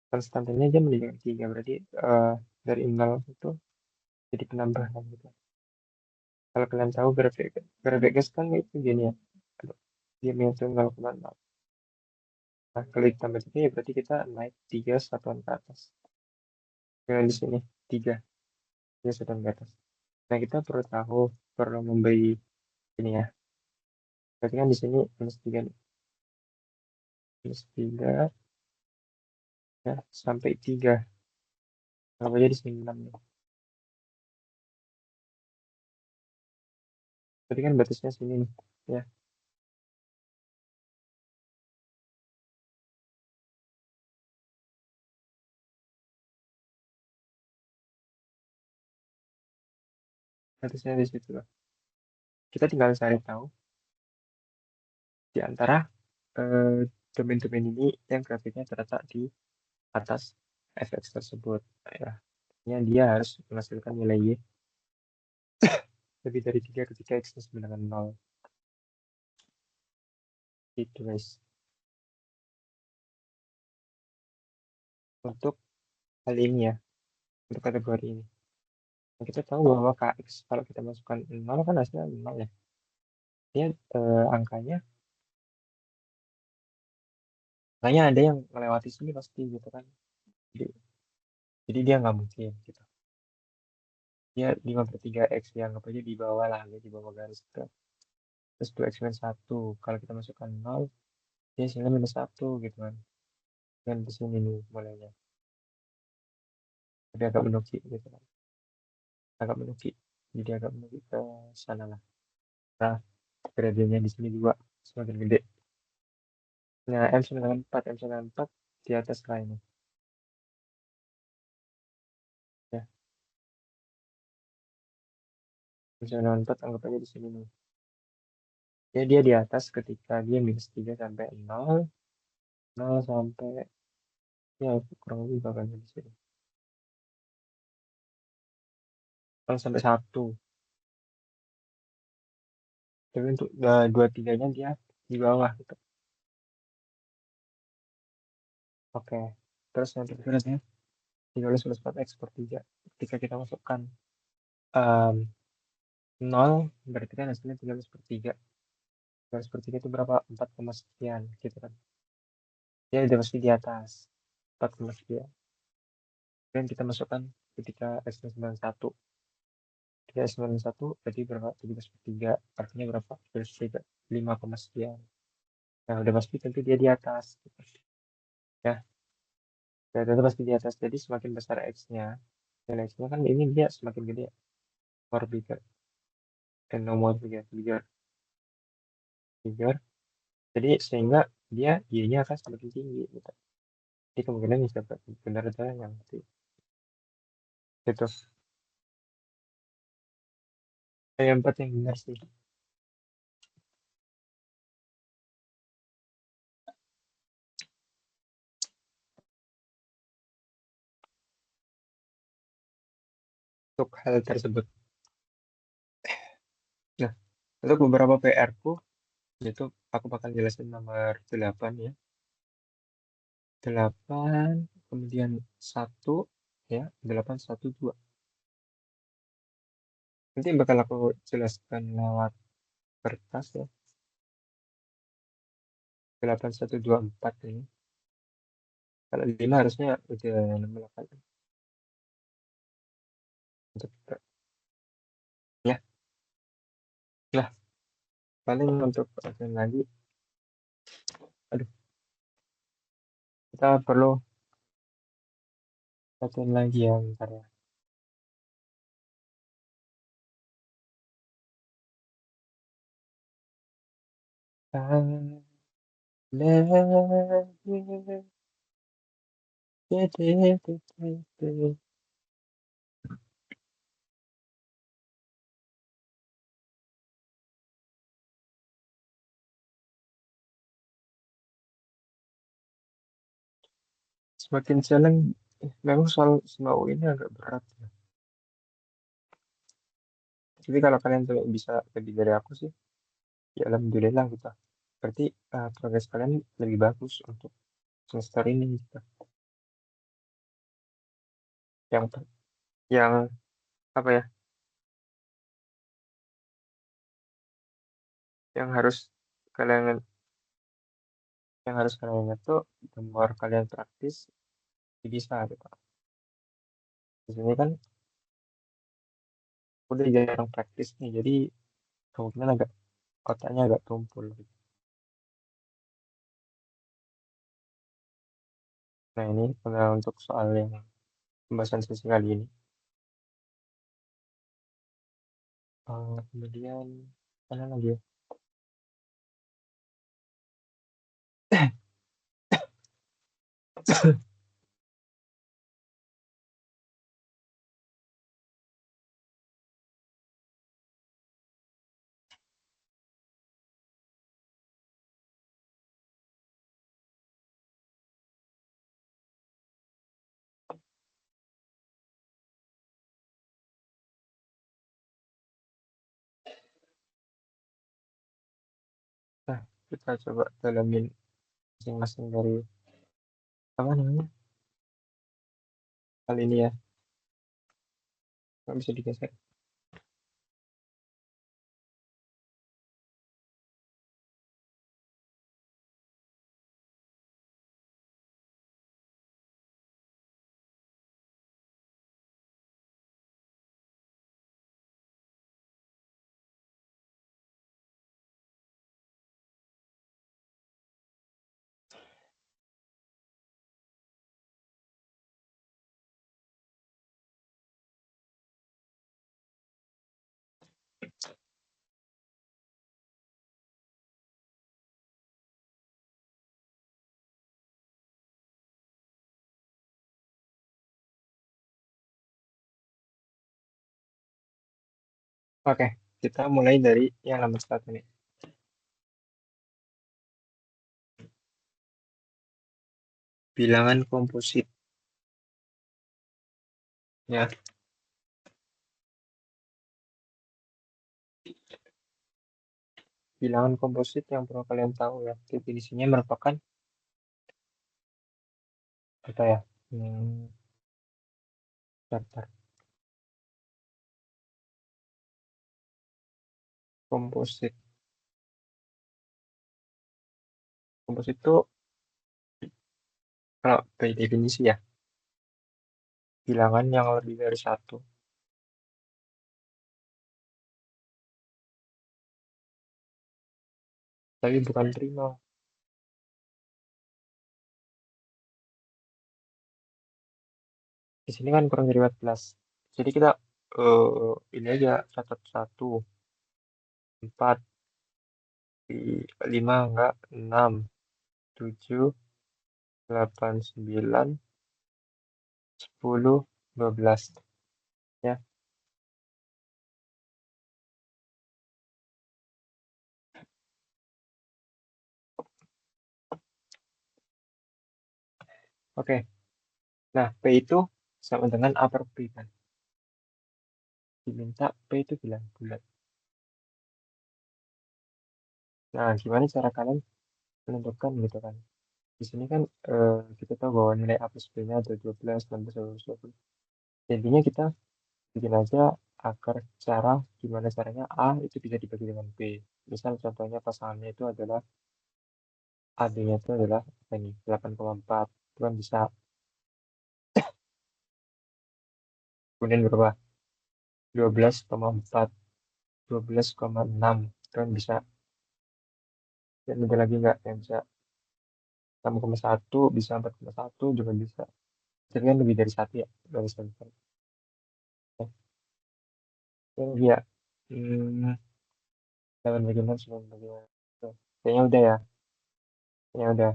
Konstantannya aja menunjukkan 3 berarti dari 0 itu jadi penambahan gitu. Kalau kalian tahu grafik grafik gas kan itu gini ya. Dia itu 0,0. Nah, kalau ditambah 3 ya berarti kita naik 3 satuan ke atas. Dengan di sini 3 satuan ke atas. Nah, kita perlu tahu, perlu memberi ini ya. Berarti kan di sini -3 nih. -3 ya, sampai 3. Anggap aja di sini 6 nih. Berarti kan batasnya sini nih. Ya, batasnya di situ lah. Kita tinggal cari tahu di antara domain-domain ini yang grafiknya terletak di atas fx tersebut. Ya, artinya dia harus menghasilkan nilai y lebih dari 3 ketika x sama dengan 0. Itu guys. Untuk hal ini ya, untuk kategori ini. Nah, kita tahu bahwa kx kalau kita masukkan 0 kan hasilnya 0 ya. Dia angkanya makanya ada yang melewati sini pasti gitu kan. Jadi, jadi dia nggak mungkin gitu. Dia 5/3 x yang apa aja di bawah lah, ya, di bawah garis itu. Terus 2x minus 1. Kalau kita masukkan 0, dia hasilnya -1 gitu kan. Dan di sini nih mulainya. Jadi agak menukik gitu kan. Agak menukik. Jadi agak menukik ke sana lah. Nah, gradiennya di sini juga semakin gede. Nah, M94 di atas lainnya. Ya, M94 anggap aja di sini nih. Ya, dia di atas ketika dia -3 sampai 0, 0 sampai ya kurang lebih bakal di sini. 0 sampai 1. Tapi untuk dua tiganya dia di bawah gitu. Oke. Terus yang berikutnya 13 X per 3. Ketika kita masukkan em, 0, berarti kan hasilnya 13 per 3. 13 per 3 itu berapa? 4, sekian gitu kan. Dia udah pasti di atas 4, sekian. Dan kita masukkan ketika X-nya 91. Ketika X 91 berarti berapa? 17 per 3. Artinya berapa? 17 per 3. 5, sekian. Nah, udah pasti tentu dia di atas. Gitu. Ya, ya tentu pasti di atas. Jadi semakin besar X-nya, dan X-nya kan ini dia semakin gede. More bigger. And no more bigger. Bigger. Bigger. Jadi sehingga dia Y-nya akan semakin tinggi. Gitu. Jadi kemungkinan bisa benar adalah yang itu. Itu. Yang empat yang benar sih. Untuk hal tersebut. Nah, untuk beberapa PR-ku, itu aku bakal jelasin nomor 8 ya. 8, kemudian 1, ya, 8, 1, 2. Nanti bakal aku jelaskan lewat kertas ya. 8, 1, 2, 4 ini. Kalau 5 harusnya udah nemu kan. Untuk ya, lah paling untuk lagi, aduh, kita perlu latihan lagi ya bentar ya. Semakin challenge, memang soal semau ini agak berat ya. Jadi kalau kalian tuh bisa lebih dari aku sih, ya alhamdulillah gitu. Berarti progres kalian lebih bagus untuk semester ini gitu. Yang yang apa ya? Yang harus kalian yang harus kalian ingat tuh, the more kalian praktis, bisa gitu. Di sini kan udah jarang praktis nih, jadi kemungkinan agak otaknya agak tumpul gitu. Nah ini untuk soal yang pembahasan sesi kali ini. Kemudian mana lagi ya? Nah, kita coba dalamin masing-masing dari apa namanya kali ini ya. Nggak bisa digeser. Oke, kita mulai dari yang nomor satu nih. Bilangan komposit. Ya, bilangan komposit yang perlu kalian tahu ya. Definisinya merupakan apa ya? Bentar. Komposit. Komposit itu kalau dari definisi ya, bilangan yang lebih dari satu. Tapi bukan prima. Di sini kan kurang dari 14. Jadi kita ini aja catat 1, 4, 5 enggak, 6, 7, 8, 9, 10, 12. Ya, oke. Nah, P itu sama dengan A per B kan. Diminta P itu bilang bulat. Nah, gimana cara kalian menentukan gitu kan? Di sini kan kita tahu bahwa nilai A plus B-nya ada 12, 16, 12, 20. Intinya kita bikin aja agar gimana caranya A itu bisa dibagi dengan B. Misal contohnya pasangannya itu adalah AD-nya itu adalah apa ini, 8,4. Itu kan bisa, kemudian berapa? 12,4, 12,6. Itu kan bisa. Dan ada lagi nggak yang bisa 6,1, bisa 4,1 juga bisa. Jadi kan lebih dari satu ya, dari satu. Ya, hmm, 8 bagi 6, 9 bagi 6. Tuh, kayaknya udah ya. Kayaknya udah.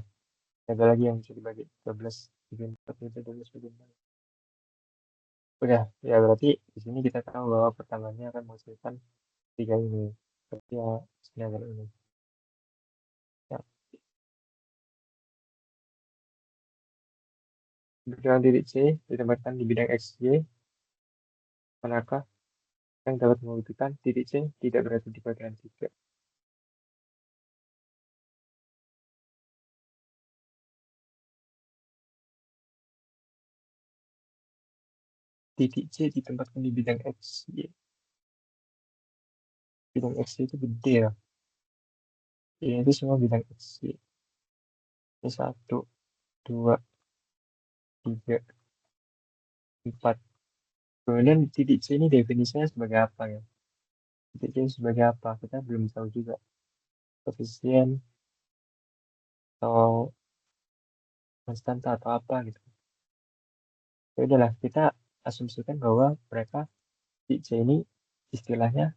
Ada lagi yang bisa dibagi 12 bagi 4 itu 12 bagi 4. Udah, ya berarti di sini kita tahu bahwa pertamanya akan menghasilkan tiga ini. Berarti ya, sini adalah ini. Ya, bilangan titik C ditempatkan di bidang XY, manakah yang dapat membuktikan titik C tidak berada di kuadran 3. Titik C ditempatkan di bidang XY. Bidang XY itu gede ya. Ini itu semua bidang XY. Ini 1, 2, 3, 4. Kemudian titik C ini definisinya sebagai apa ya? Titik C sebagai apa? Kita belum tahu juga. Koefisien atau konstanta atau apa gitu. Ya udahlah, kita asumsikan bahwa mereka titik C ini istilahnya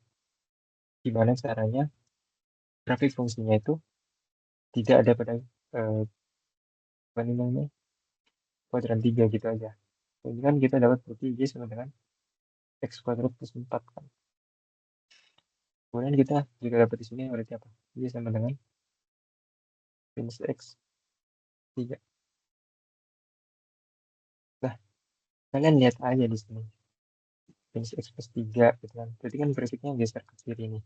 gimana caranya grafik fungsinya itu tidak ada pada apa namanya kuadran 3 gitu aja. Jadi kan kita dapat bukti Y sama dengan X kuadrat plus 4 kan. Kemudian kita juga dapat di sini berarti apa? Y sama dengan minus X 3. Nah, kalian lihat aja di sini. Minus X plus 3 gitu kan. Berarti kan grafiknya geser ke kiri nih.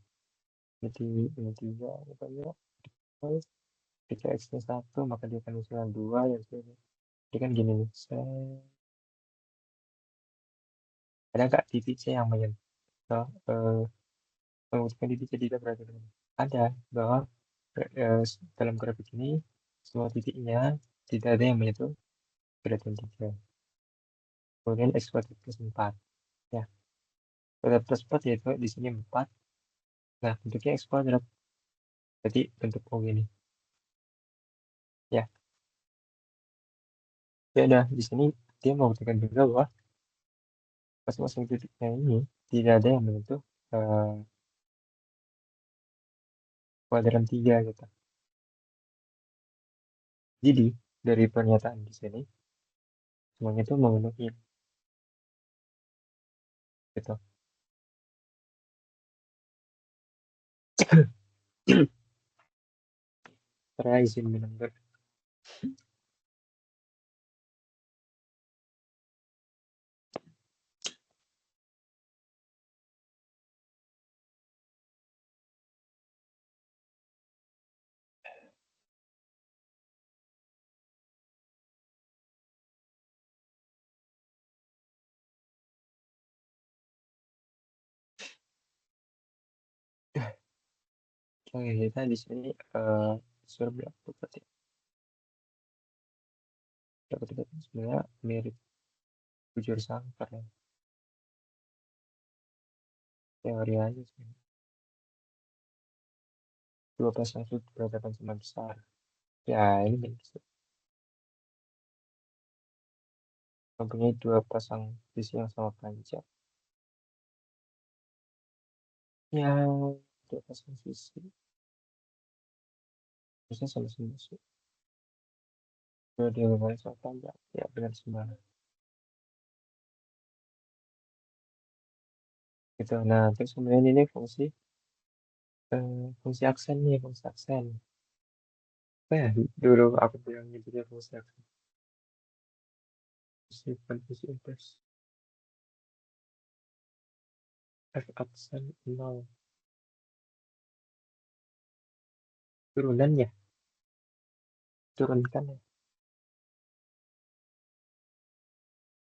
Jadi ini 3, ya. Ketika X-nya 1, maka dia akan menghasilkan 2 ya. Jadi kan gini nih. Ada nggak titik C yang menyentuh membuktikan titik C tidak berada di mana? Ada, bahwa dalam grafik ini semua titiknya tidak ada yang menyentuh kuadrat 3. Kemudian X kuadrat plus 4. Ya, kuadrat plus 4 yaitu di sini 4. Nah, bentuknya X kuadrat. Jadi bentuk O ini. Ya, ya udah di sini dia membuktikan juga bahwa masing-masing titiknya ini tidak ada yang menyentuh kuadran 3 gitu. Jadi dari pernyataan di sini semuanya itu memenuhi gitu. Saya izin minum dulu. Oke, kita di sini suruh berapa berarti? Dapat itu sebenarnya mirip bujur sangkar ya. Teori aja sih. Dua pasang sudut berhadapan sama besar. Ya, ini bisa. Mempunyai dua pasang sisi yang sama panjang. Ya, dua pasang sisi. Bisa sama-sama masuk. Dua diagonal sama panjang. Ya, benar sembarang. Gitu. Nah, terus kemudian ini fungsi aksen nih, fungsi aksen. Apa ya? Dulu aku bilang nyebutnya fungsi aksen. Fungsi inverse. F aksen 0. Turunannya. Turunkan ya.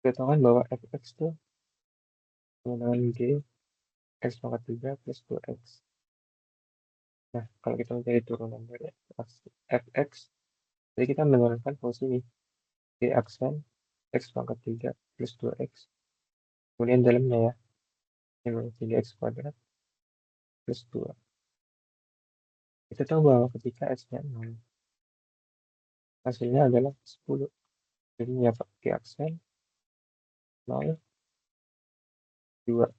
Kita tahu kan bahwa fx itu sama dengan g x pangkat 3 plus 2x. Nah, kalau kita mencari turunan dari fx, jadi kita menurunkan fungsi ini. G aksen x pangkat 3 plus 2x. Kemudian dalamnya ya, yang 3x kuadrat plus 2. Kita tahu bahwa ketika x-nya 0, hasilnya adalah 10. Jadi ya G aksen 0, 2.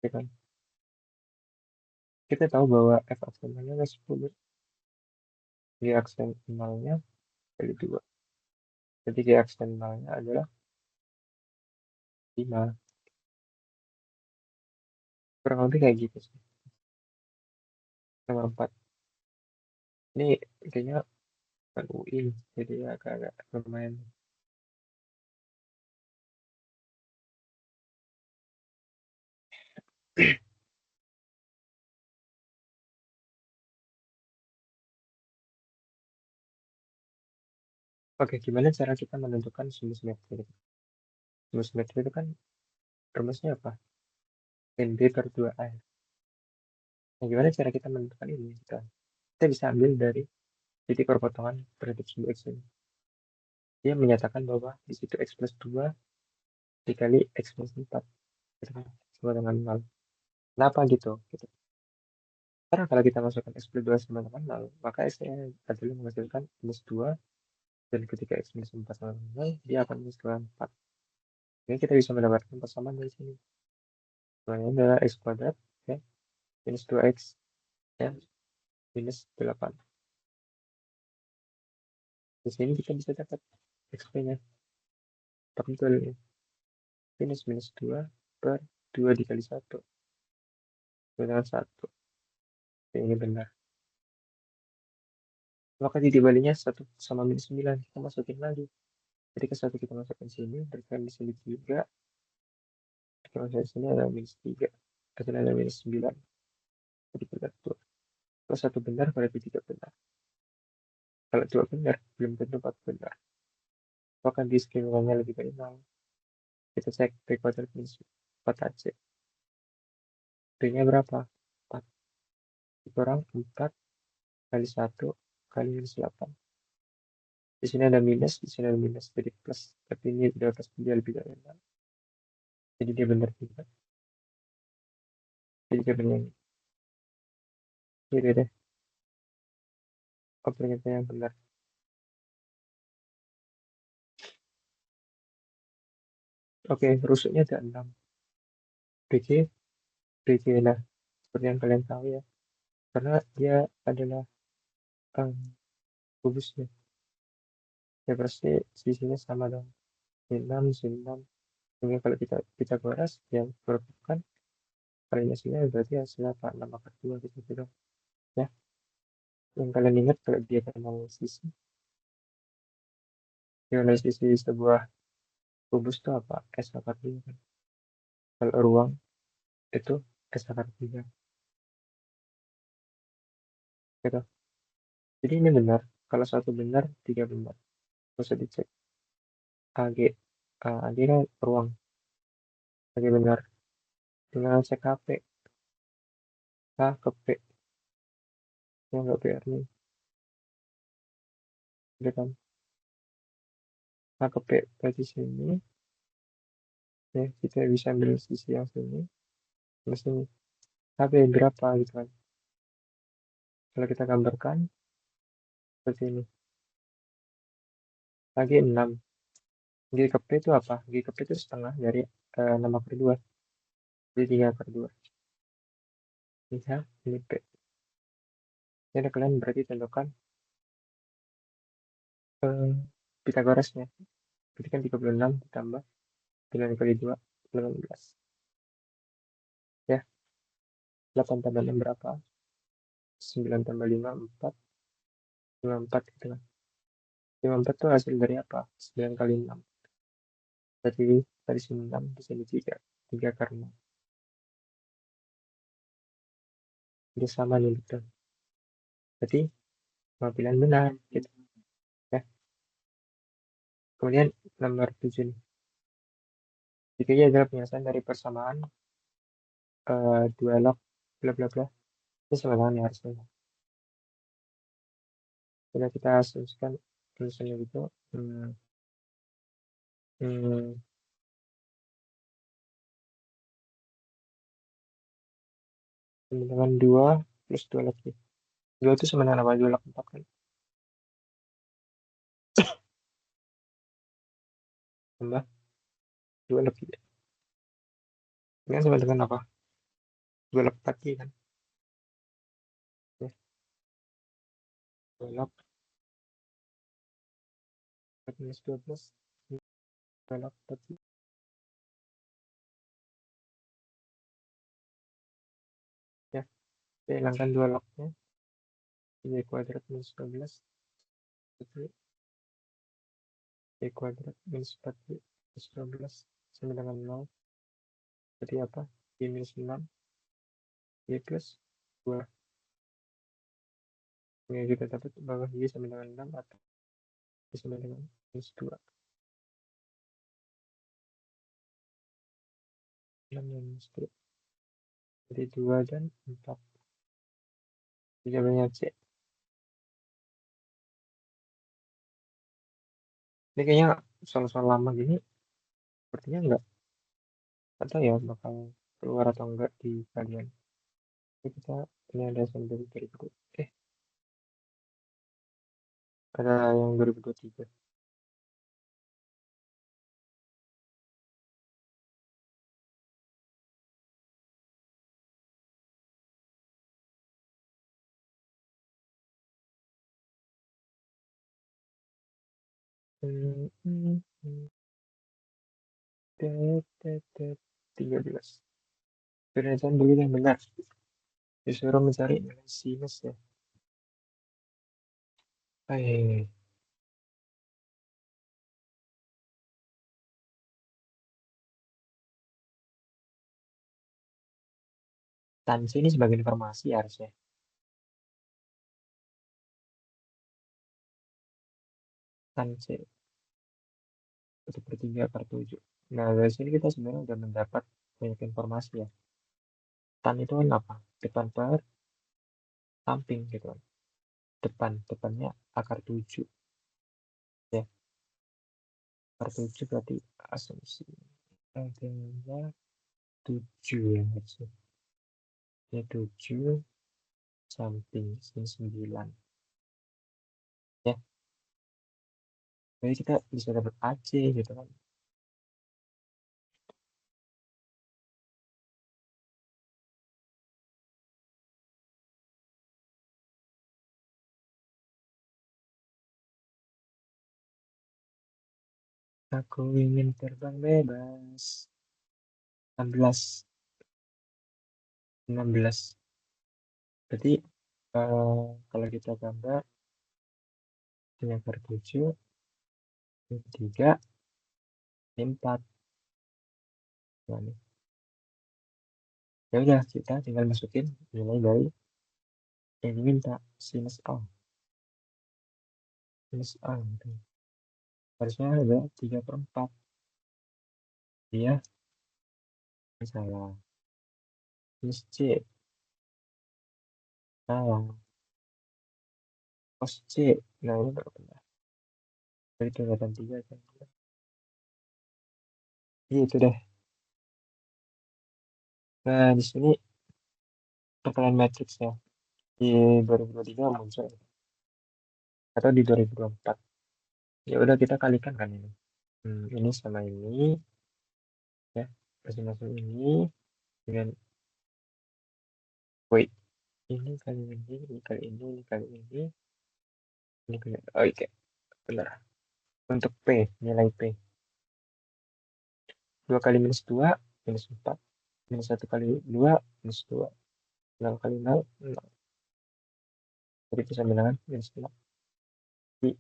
Ya kan? Kita tahu bahwa f aksen 0 adalah 10. G aksen 0-nya kali 2. Jadi G aksen 0-nya adalah 5. Kurang lebih kayak gitu sih. Nomor 4. Ini kayaknya bukan UI, jadi agak-agak lumayan. Oke, gimana cara kita menentukan sinus metri? Sinus metri itu kan rumusnya apa? NB per 2A. Nah, gimana cara kita menentukan ini? Kita bisa ambil dari titik perpotongan terhadap sumbu X ini. Dia menyatakan bahwa di situ X plus 2 dikali X plus 4. Itu kan sama dengan 0. Kenapa gitu? Karena kalau kita masukkan X plus 2 sama dengan 0, maka X-nya adalah menghasilkan minus 2, dan ketika X minus 4 sama dengan 0, dia akan minus 4. Jadi kita bisa mendapatkan persamaan dari sini. Semuanya adalah X kuadrat, ya, minus 2X, ya, minus 8. Di sini kita bisa dapat XP-nya. Pentul ya. Minus 2 per 2 dikali 1. Dengan 1. Ini benar. Maka di baliknya 1 sama minus 9. Kita masukin lagi. Jadi ke 1 kita masukkan sini. Dan di sini juga. Kita masukkan sini ada minus 3. Atau ada minus 9. Jadi benar 2. Kalau 1 benar, berarti 3 benar. Kalau 2 benar, belum tentu 4 benar. Maka diskriminannya lebih dari 0. Kita cek P kuadrat minus 4 aja. P-nya berapa? 4. Dikurang 4 kali 1 kali minus 8. Di sini ada minus, di sini ada minus, jadi plus. Tapi ini udah plus, dia lebih dari 0. Jadi dia benar juga. Jadi dia benar. Jadi deh. Oh, ternyata yang benar. Oke, rusuknya ada 6. BG, BG. Nah, seperti yang kalian tahu ya. Karena dia adalah um, kubusnya. Ya pasti sisinya sama dong. Sin 6, sin 6. Sehingga kalau kita Pitagoras yang merupakan kalinya sini berarti hasilnya apa? 6 akar 2 gitu dong. Ya, yang kalian ingat kalau dia kenal sisi. Kenal sisi sebuah kubus itu apa? S akar 2 kan. Kalau ruang itu S akar 3. Gitu. Jadi ini benar. Kalau satu benar, tiga benar. Bisa dicek. AG. AG kan ruang. AG benar. tinggal cek HP H ke P yang nggak PR nih udah kan H ke P berarti sini ya kita bisa ambil sisi yang sini plus ini HP berapa gitu kan kalau kita gambarkan seperti ini lagi 6 G ke P itu apa? G ke P itu setengah dari 6/2 jadi 3/2 bisa ini P jadi kalian berarti tentukan eh, Pitagorasnya berarti kan 36 ditambah 9 kali 2 18 ya 8 tambah 6 berapa 9 tambah 5 4 54 gitu kan 54 itu hasil dari apa 9 kali 6 berarti dari sini 6 di sini 3 karena dia sama nih betul berarti pilihan benar gitu ya kemudian nomor 7 nih jika ia adalah penyelesaian dari persamaan dua log bla bla bla itu sama dengan ya harusnya jika kita asumsikan tulisannya gitu hmm, hmm, sama dengan 2 plus 2 lagi 2 itu sama dengan apa 2 log 4 kan tambah 2 log 3 ini kan sama dengan apa 2 log 4 kan ya 2 log 4 minus 12 2 log 4 ya kita hilangkan 2 lognya 3 kuadrat minus 12 itu y kuadrat minus 4y plus 12 sama dengan 0 berarti apa y minus 6 y plus 2 ini kita dapat bahwa y sama dengan 6 atau y sama dengan minus 2 6 dan minus 2 jadi 2 dan 4 jawabannya C ini kayaknya soal-soal lama gini sepertinya enggak atau ya bakal keluar atau enggak di kalian ini kita ini ada sambil dari ada yang 2023 hmm, hmm, hmm. 13 pernyataan dulu yang benar disuruh mencari nilai sinus ya tan C ini sebagai informasi harusnya tan C 1/3/7 nah dari sini kita sebenarnya udah mendapat banyak informasi ya tan itu kan apa depan per samping gitu kan depannya akar 7 ya akar 7 berarti asumsi artinya 7 ya harusnya ya 7 samping sini 9 ya jadi kita bisa dapat AC gitu kan aku ingin terbang bebas 16 berarti kalau kita gambar ini akar 7 ini 3 ini 4 nah, nih. Ya udah kita tinggal masukin nilai dari yang diminta sinus A gitu. Harusnya ada 3/4 iya salah minus C. Nah, cos C. Nah, ini baru benar. Jadi kelihatan 3 kan. Iya, itu deh. Nah, di sini perkalian matriksnya di 2023 muncul atau di 2024. Ya udah kita kalikan kan ini. Ini sama ini ya. Masing-masing ini dengan wait. Ini kali ini kali ini kali ini kali. Oh, oke. Benar. Untuk P, nilai P. 2 kali minus 2, minus 4. Minus 1 kali 2, minus 2. 0 kali 0, 0. Jadi itu sama dengan minus 0. Jadi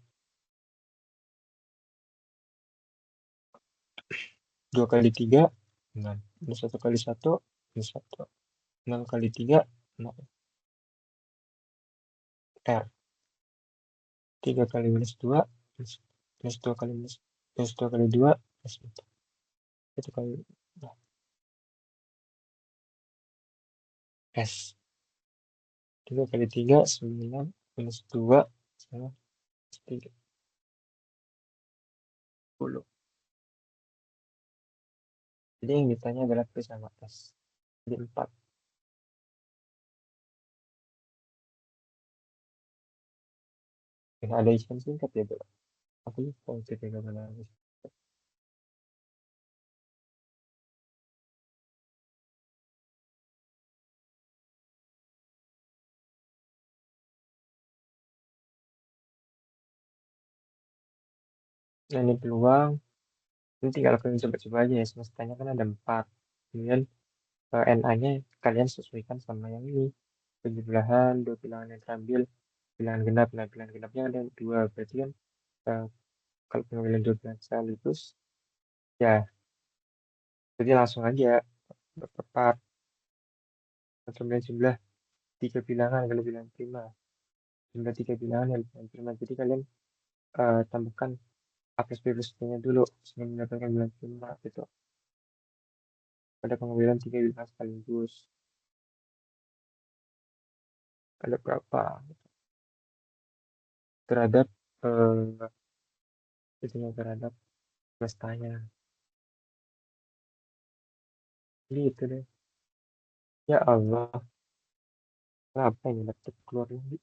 2 kali 3, 0. Minus 1 kali 1, minus 1. 0 kali 3, 0. R. 3 kali minus 2, minus 2 kali minus 2 kali 2, minus 4. 1 kali nah, S. 3 kali 3, 9, minus 2, sama 3. 10. Jadi yang ditanya adalah P sama S. Jadi 4. Dan ada isian singkat ya, Bro. Aku lupa itu tiga mana. Nah, ini peluang. Ini tinggal kalian coba-coba aja ya. Semestanya kan ada 4. Kemudian NA-nya kalian sesuaikan sama yang ini. Penjumlahan, 2 bilangan yang terambil, bilangan genap. Nah, bilangan genapnya ada 2. Berarti kan uh, kalau pengambilan 2 bilangan sekaligus, ya, jadi langsung aja bertepat. Kemudian jumlah 3 bilangan kalau bilangan prima. Jumlah 3 bilangan yang bilangan prima. Jadi kalian tambahkan A plus B plus C-nya dulu sebelum mendapatkan bilangan prima gitu. Pada pengambilan 3 bilangan sekaligus. Ada berapa? Terhadap terhadap semestanya. Gitu deh. Ya Allah, kenapa ini laptop keluar lagi?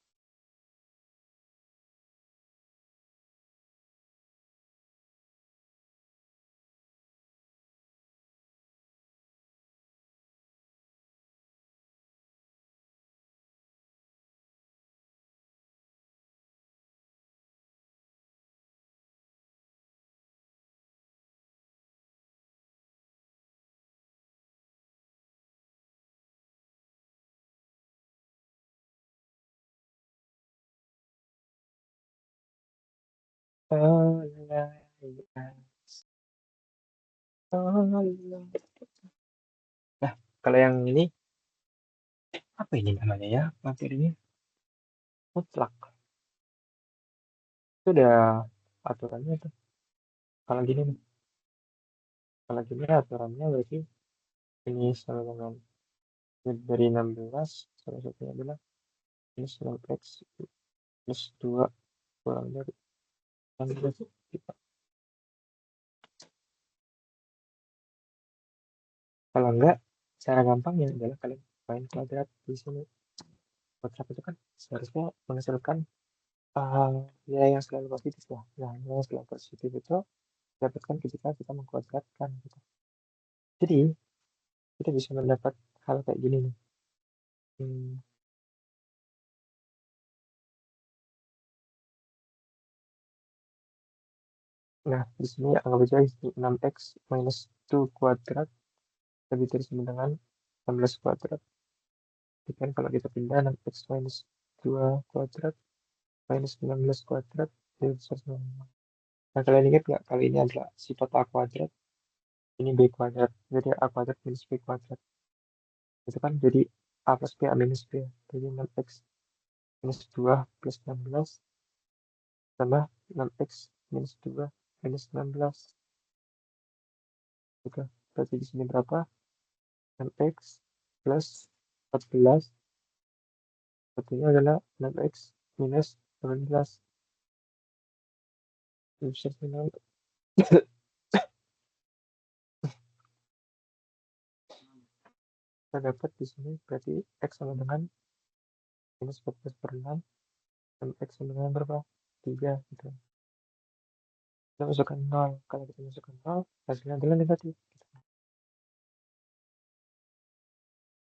Oh, nah, kalau yang ini apa ini namanya ya materinya? Mutlak. Itu udah aturannya tuh. Kalau gini nih, kalau gini aturannya berarti ini sama dengan dari 16, salah satunya adalah minus 6x plus 2 kurang dari 16. Kalau enggak, cara gampangnya adalah kalian main kuadrat di sini. Kuadrat itu kan seharusnya menghasilkan nilai yang selalu positif ya. Nah, nilai yang selalu positif itu dapatkan ketika kita mengkuadratkan gitu. Jadi kita bisa mendapat hal kayak gini nih. Nah, di sini anggap aja 6x minus 2 kuadrat lebih dari sama dengan 16 kuadrat. Jadi kan kalau kita pindah 6x minus 2 kuadrat minus 16 kuadrat jadi besar sama. Nah, kalian ingat nggak kalau ini adalah sifat A kuadrat, ini B kuadrat. Jadi A kuadrat minus B kuadrat. Itu kan jadi A plus B A minus B. Jadi 6x minus 2 plus 16 tambah 6x minus 2 minus 16. Oke, berarti di sini berapa? 6x plus 14, satunya adalah 6x minus 18. Bisa final. Kita dapat di sini berarti x sama dengan minus 14 per 6, dan x sama dengan berapa? 3 gitu. Kita masukkan 0. Kalau kita masukkan 0, hasilnya adalah negatif.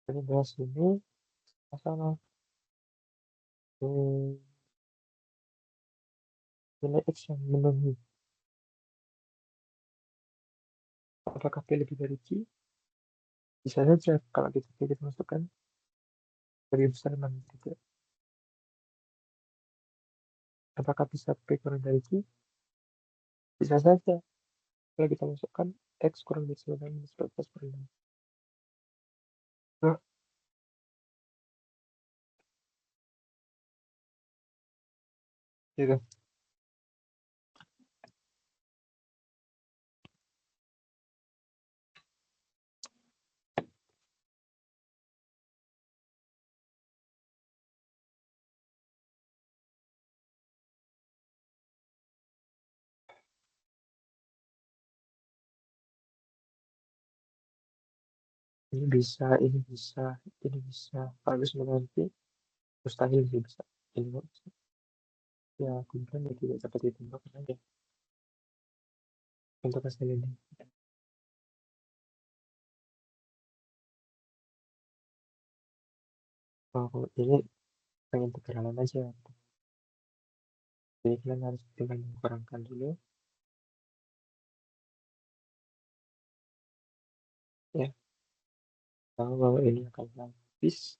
Jadi dari sini sama nilai x yang memenuhi. Apakah P lebih dari Q? Bisa saja kalau kita masukkan lebih besar mana tidak. Apakah bisa P kurang dari Q? Bisa saja kalau kita masukkan x kurang dari 9 minus 14 per 6. Nah, gitu. Ini bisa, ini bisa, ini bisa. Kalau bisa nanti mustahil sih bisa. Ini nggak bisa. Ya, kemudian ya tidak dapat ditembakkan aja untuk hasil ini. Oh, ini pengen integralan aja. Jadi kalian harus tinggal mengkurangkan dulu. Ya, tahu bahwa ini akan habis.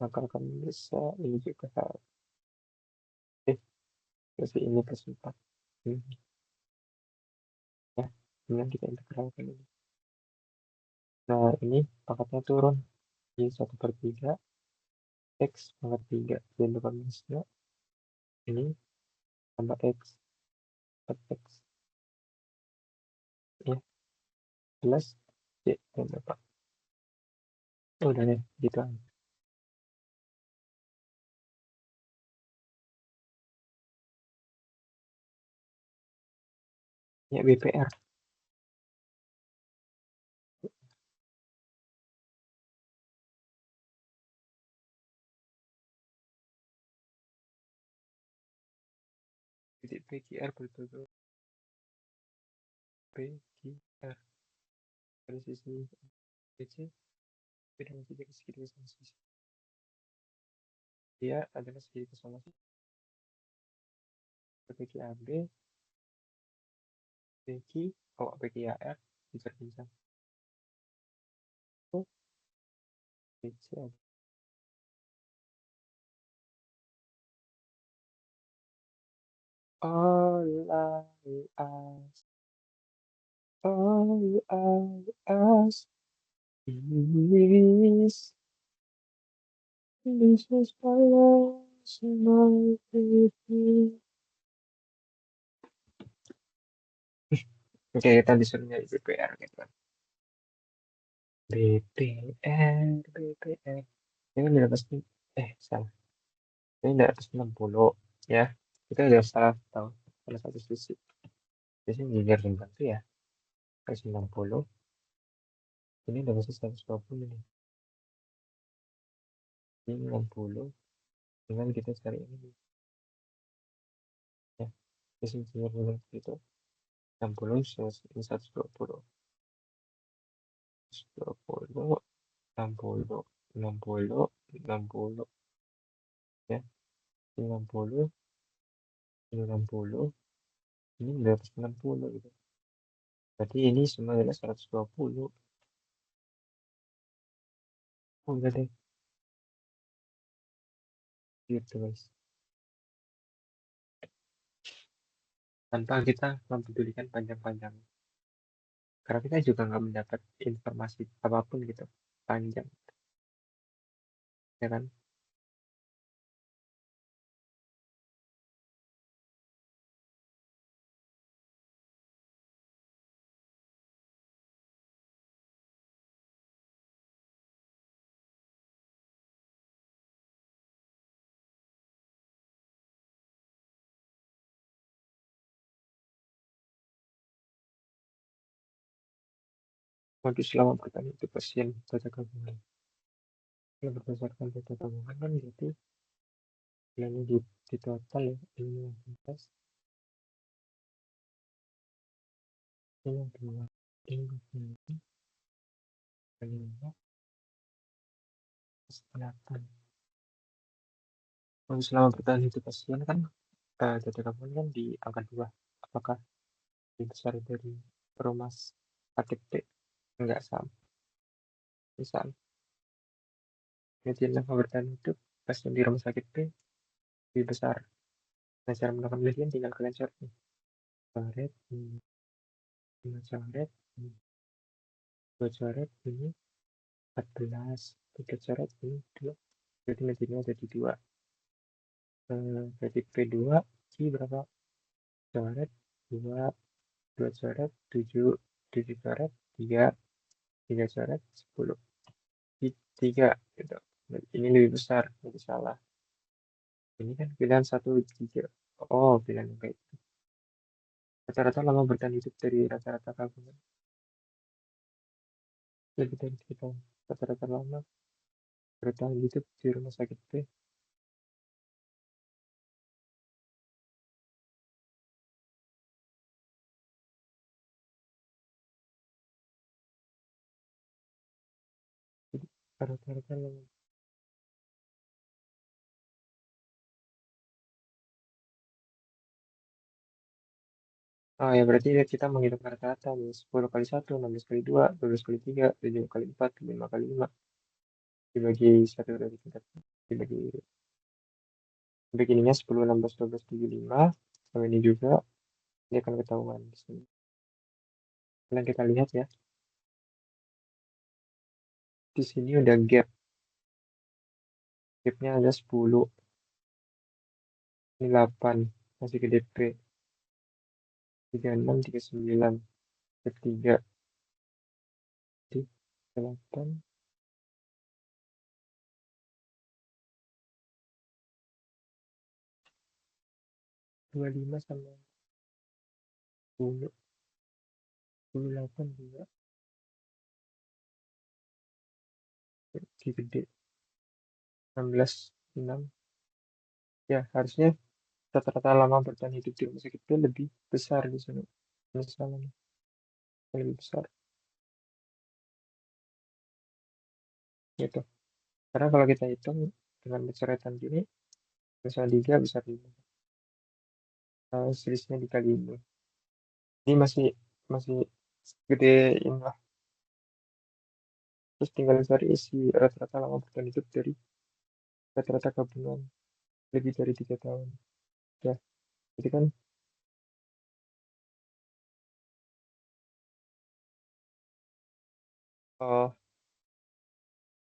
Maka akan bisa ini juga habis. Terus ini plus 4. Ya, kemudian kita integralkan ini. Nah, ini pangkatnya turun. Jadi 1/3 x pangkat 3. Dan depan minusnya ini tambah x. 4x. Ya, plus y dan berapa? Oh, udah deh, gitu aja. Ya, BPR. Titik PQR bertujuh PQR. Dari sisi BC, dengan titik segitiga sama sisi. Dia adalah segitiga sama sisi. PQAB, PQ, PQAR, diperbincang. Itu BC all I ask, all I ask is this is my last night with you. Oke, kita disuruh nyari BPR gitu kan. BPR. Ini udah pasti, salah. Ini udah atas 60, ya. Kita udah salah tahu. Salah satu sisi. Biasanya biar membantu ya. Kasih 60. Ini udah masih 120 nih. Ini 60. Tinggal kita cari ini. Ya. Biasanya biar gitu. 60 ini 120. 120. 60. 60. 60. Ya. 60. Ini 60. Ini udah atas 60 gitu. Berarti ini semua adalah 120. Oh, udah deh. Gitu guys. Tanpa kita mempedulikan panjang-panjang. Karena kita juga nggak mendapat informasi apapun gitu. Panjang. Ya kan? modus selama bertahan hidup pasien data gabungan. Kalau berdasarkan data gabungan kan berarti nilainya di total ya, ini yang atas, ini yang dua, ini kali 5, 8. Kalau selama bertahan hidup pasien kan data gabungan kan di angka 2. Apakah lebih besar dari rumah sakit B? Enggak sama. Misal, kemudian lama bertahan hidup pasien di rumah sakit B lebih besar. Nah, cara melakukan penelitian tinggal kalian cari nih. Coret, 5 coret, 2 coret, ini 14, 3 coret, ini 2. Jadi mediannya ada di 2. Berarti P2, I berapa? Coret, 2, 2 coret, 7, 7 coret, 3, 3 coret, 10. 3, gitu. Ini lebih besar, jadi salah. Ini kan pilihan 1, 3. Oh, pilihan yang kayak itu. Rata-rata lama bertahan hidup dari rata-rata gabungan. Lebih dari 3 tahun. Rata-rata lama bertahan hidup di rumah sakit B. Jadi rata-rata lama. Ah, ya berarti ya kita menghitung rata-rata nih. 10 kali 1, 16 kali 2, 12 kali 3, 7 kali 4, 5 kali 5. Dibagi 1 dari tingkat. Dibagi, dibagi ininya 10, 16, 12, 7, 5. Sama ini juga. Ini akan ketahuan di sini. Kalian kita lihat ya. Di sini udah gap. Gapnya ada 10. Ini 8. Masih gede P. 36, 39. Ketiga. Jadi 8. 25 sama 10. 28 juga. Lebih gede. 16, 6. Ya, harusnya rata-rata lama bertahan hidup di rumah sakit itu lebih besar di sana. Misalnya lebih besar gitu. Karena kalau kita hitung dengan persyaratan gini, misalnya 3 besar 5. Selisihnya dikali ini. Ini masih gedein lah. Terus tinggal cari isi rata-rata lama bertahan hidup dari rata-rata gabungan lebih dari 3 tahun. Ya, jadi kan oh,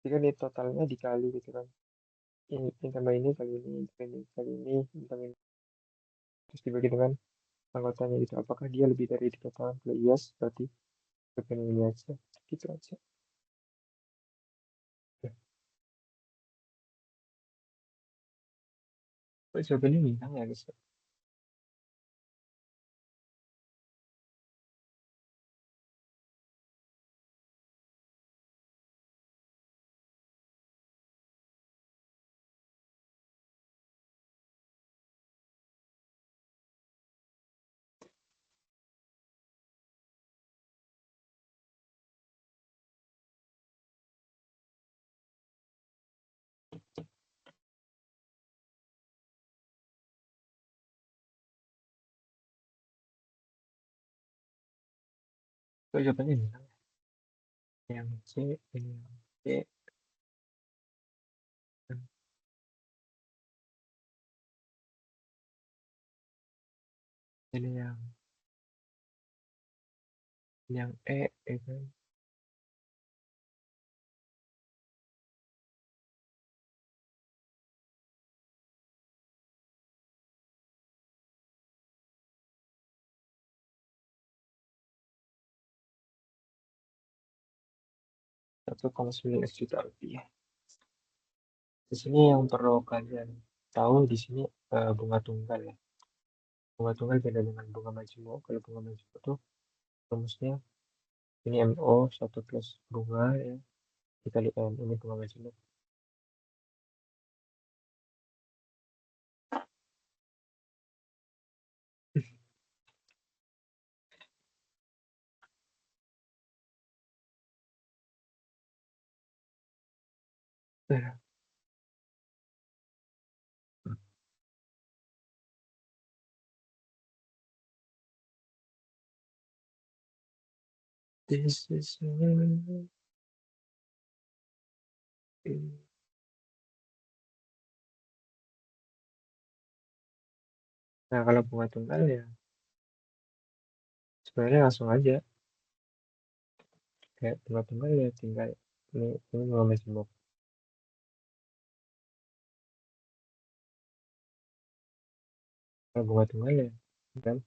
jadi kan ini totalnya dikali gitu kan. Ini tambah ini kali ini, ini kali ini tambah ini. Terus dibagi dengan anggotanya itu apakah dia lebih dari 3 tahun. Kalau yes berarti bagian ini aja gitu aja ya. Kok jawabannya bintang ya guys. Kok jawabannya bintang ya? Yang C, ini yang C, dan ini yang E ya kan. $1,9 juta. Di sini yang perlu kalian tahu di sini bunga tunggal ya. Bunga tunggal beda dengan bunga majemuk. Kalau bunga majemuk itu rumusnya Ini MO 1 plus bunga ya. Kita lihat ini bunga majemuk. This is Nah, kalau bunga tunggal ya sebenarnya langsung aja kayak bunga tunggal ya tinggal ini bunga majemuk. Kalau bunga tunggal ya kan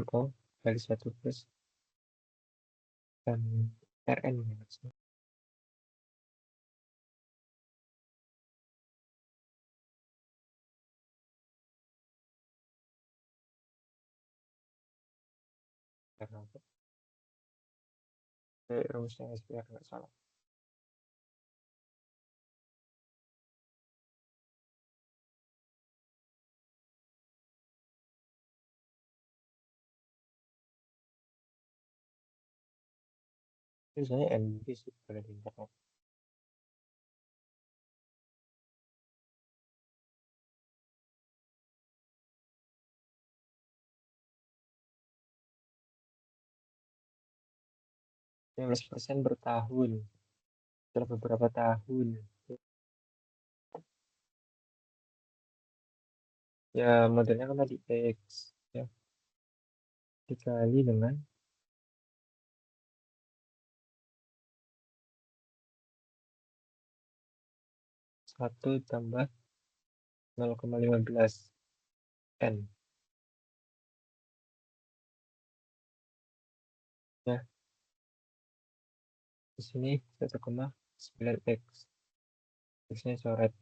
MO kali 1 plus dan RN ya maksudnya. Karena apa? Rumusnya SPR nggak salah. Itu saya NB sih pada di internet. Yang 15% bertahun setelah beberapa tahun. Ya modelnya kan tadi X ya dikali dengan 1 tambah 0,15 N ya. Di sini 1,9 X. X-nya coret.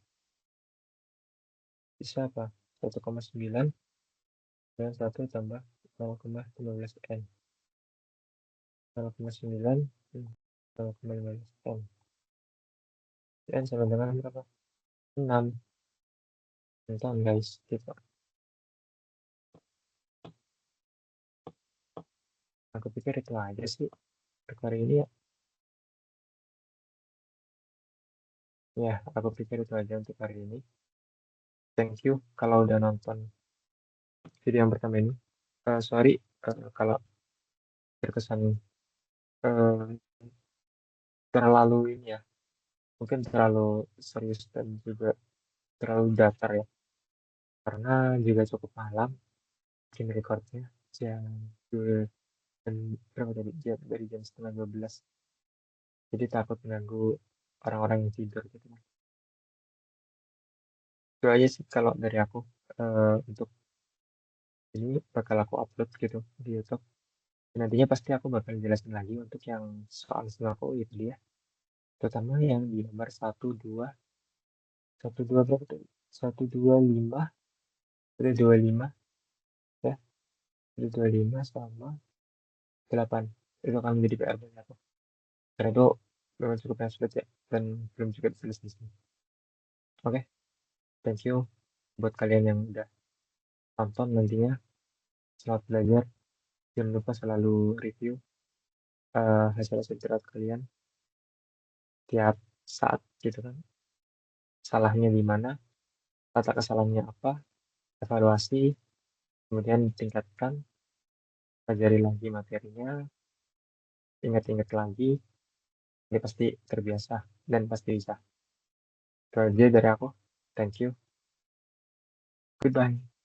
Bisa apa? 1,9 dengan 1 tambah 0,15 N. 0,9 0,15 N. N sama dengan berapa? 6. Bentar guys, kita. Aku pikir itu aja sih untuk hari ini ya. Ya, aku pikir itu aja untuk hari ini. Thank you kalau udah nonton video yang pertama ini. Sorry kalau terkesan terlalu ini ya, mungkin terlalu serius dan juga terlalu datar ya, karena juga cukup malam bikin recordnya jam dan berapa tadi dari jam setengah 12, jadi takut mengganggu orang-orang yang tidur gitu. Itu aja sih kalau dari aku. Untuk ini bakal aku upload gitu di YouTube. Nantinya pasti aku bakal jelasin lagi untuk yang soal sembako itu dia, terutama yang di nomor 12 berapa tuh? 125 125 ya, 125 sama 8 itu akan menjadi PR bagi aku karena itu memang cukup sulit ya dan belum juga ditulis di sini. Oke, thank you buat kalian yang udah tonton. Nantinya selamat belajar, jangan lupa selalu review hasil-hasil curhat kalian tiap saat gitu kan, salahnya di mana, kata kesalahannya apa, evaluasi, kemudian tingkatkan, pelajari lagi materinya, ingat-ingat lagi, ini pasti terbiasa dan pasti bisa. Itu aja dari aku. Thank you. Goodbye.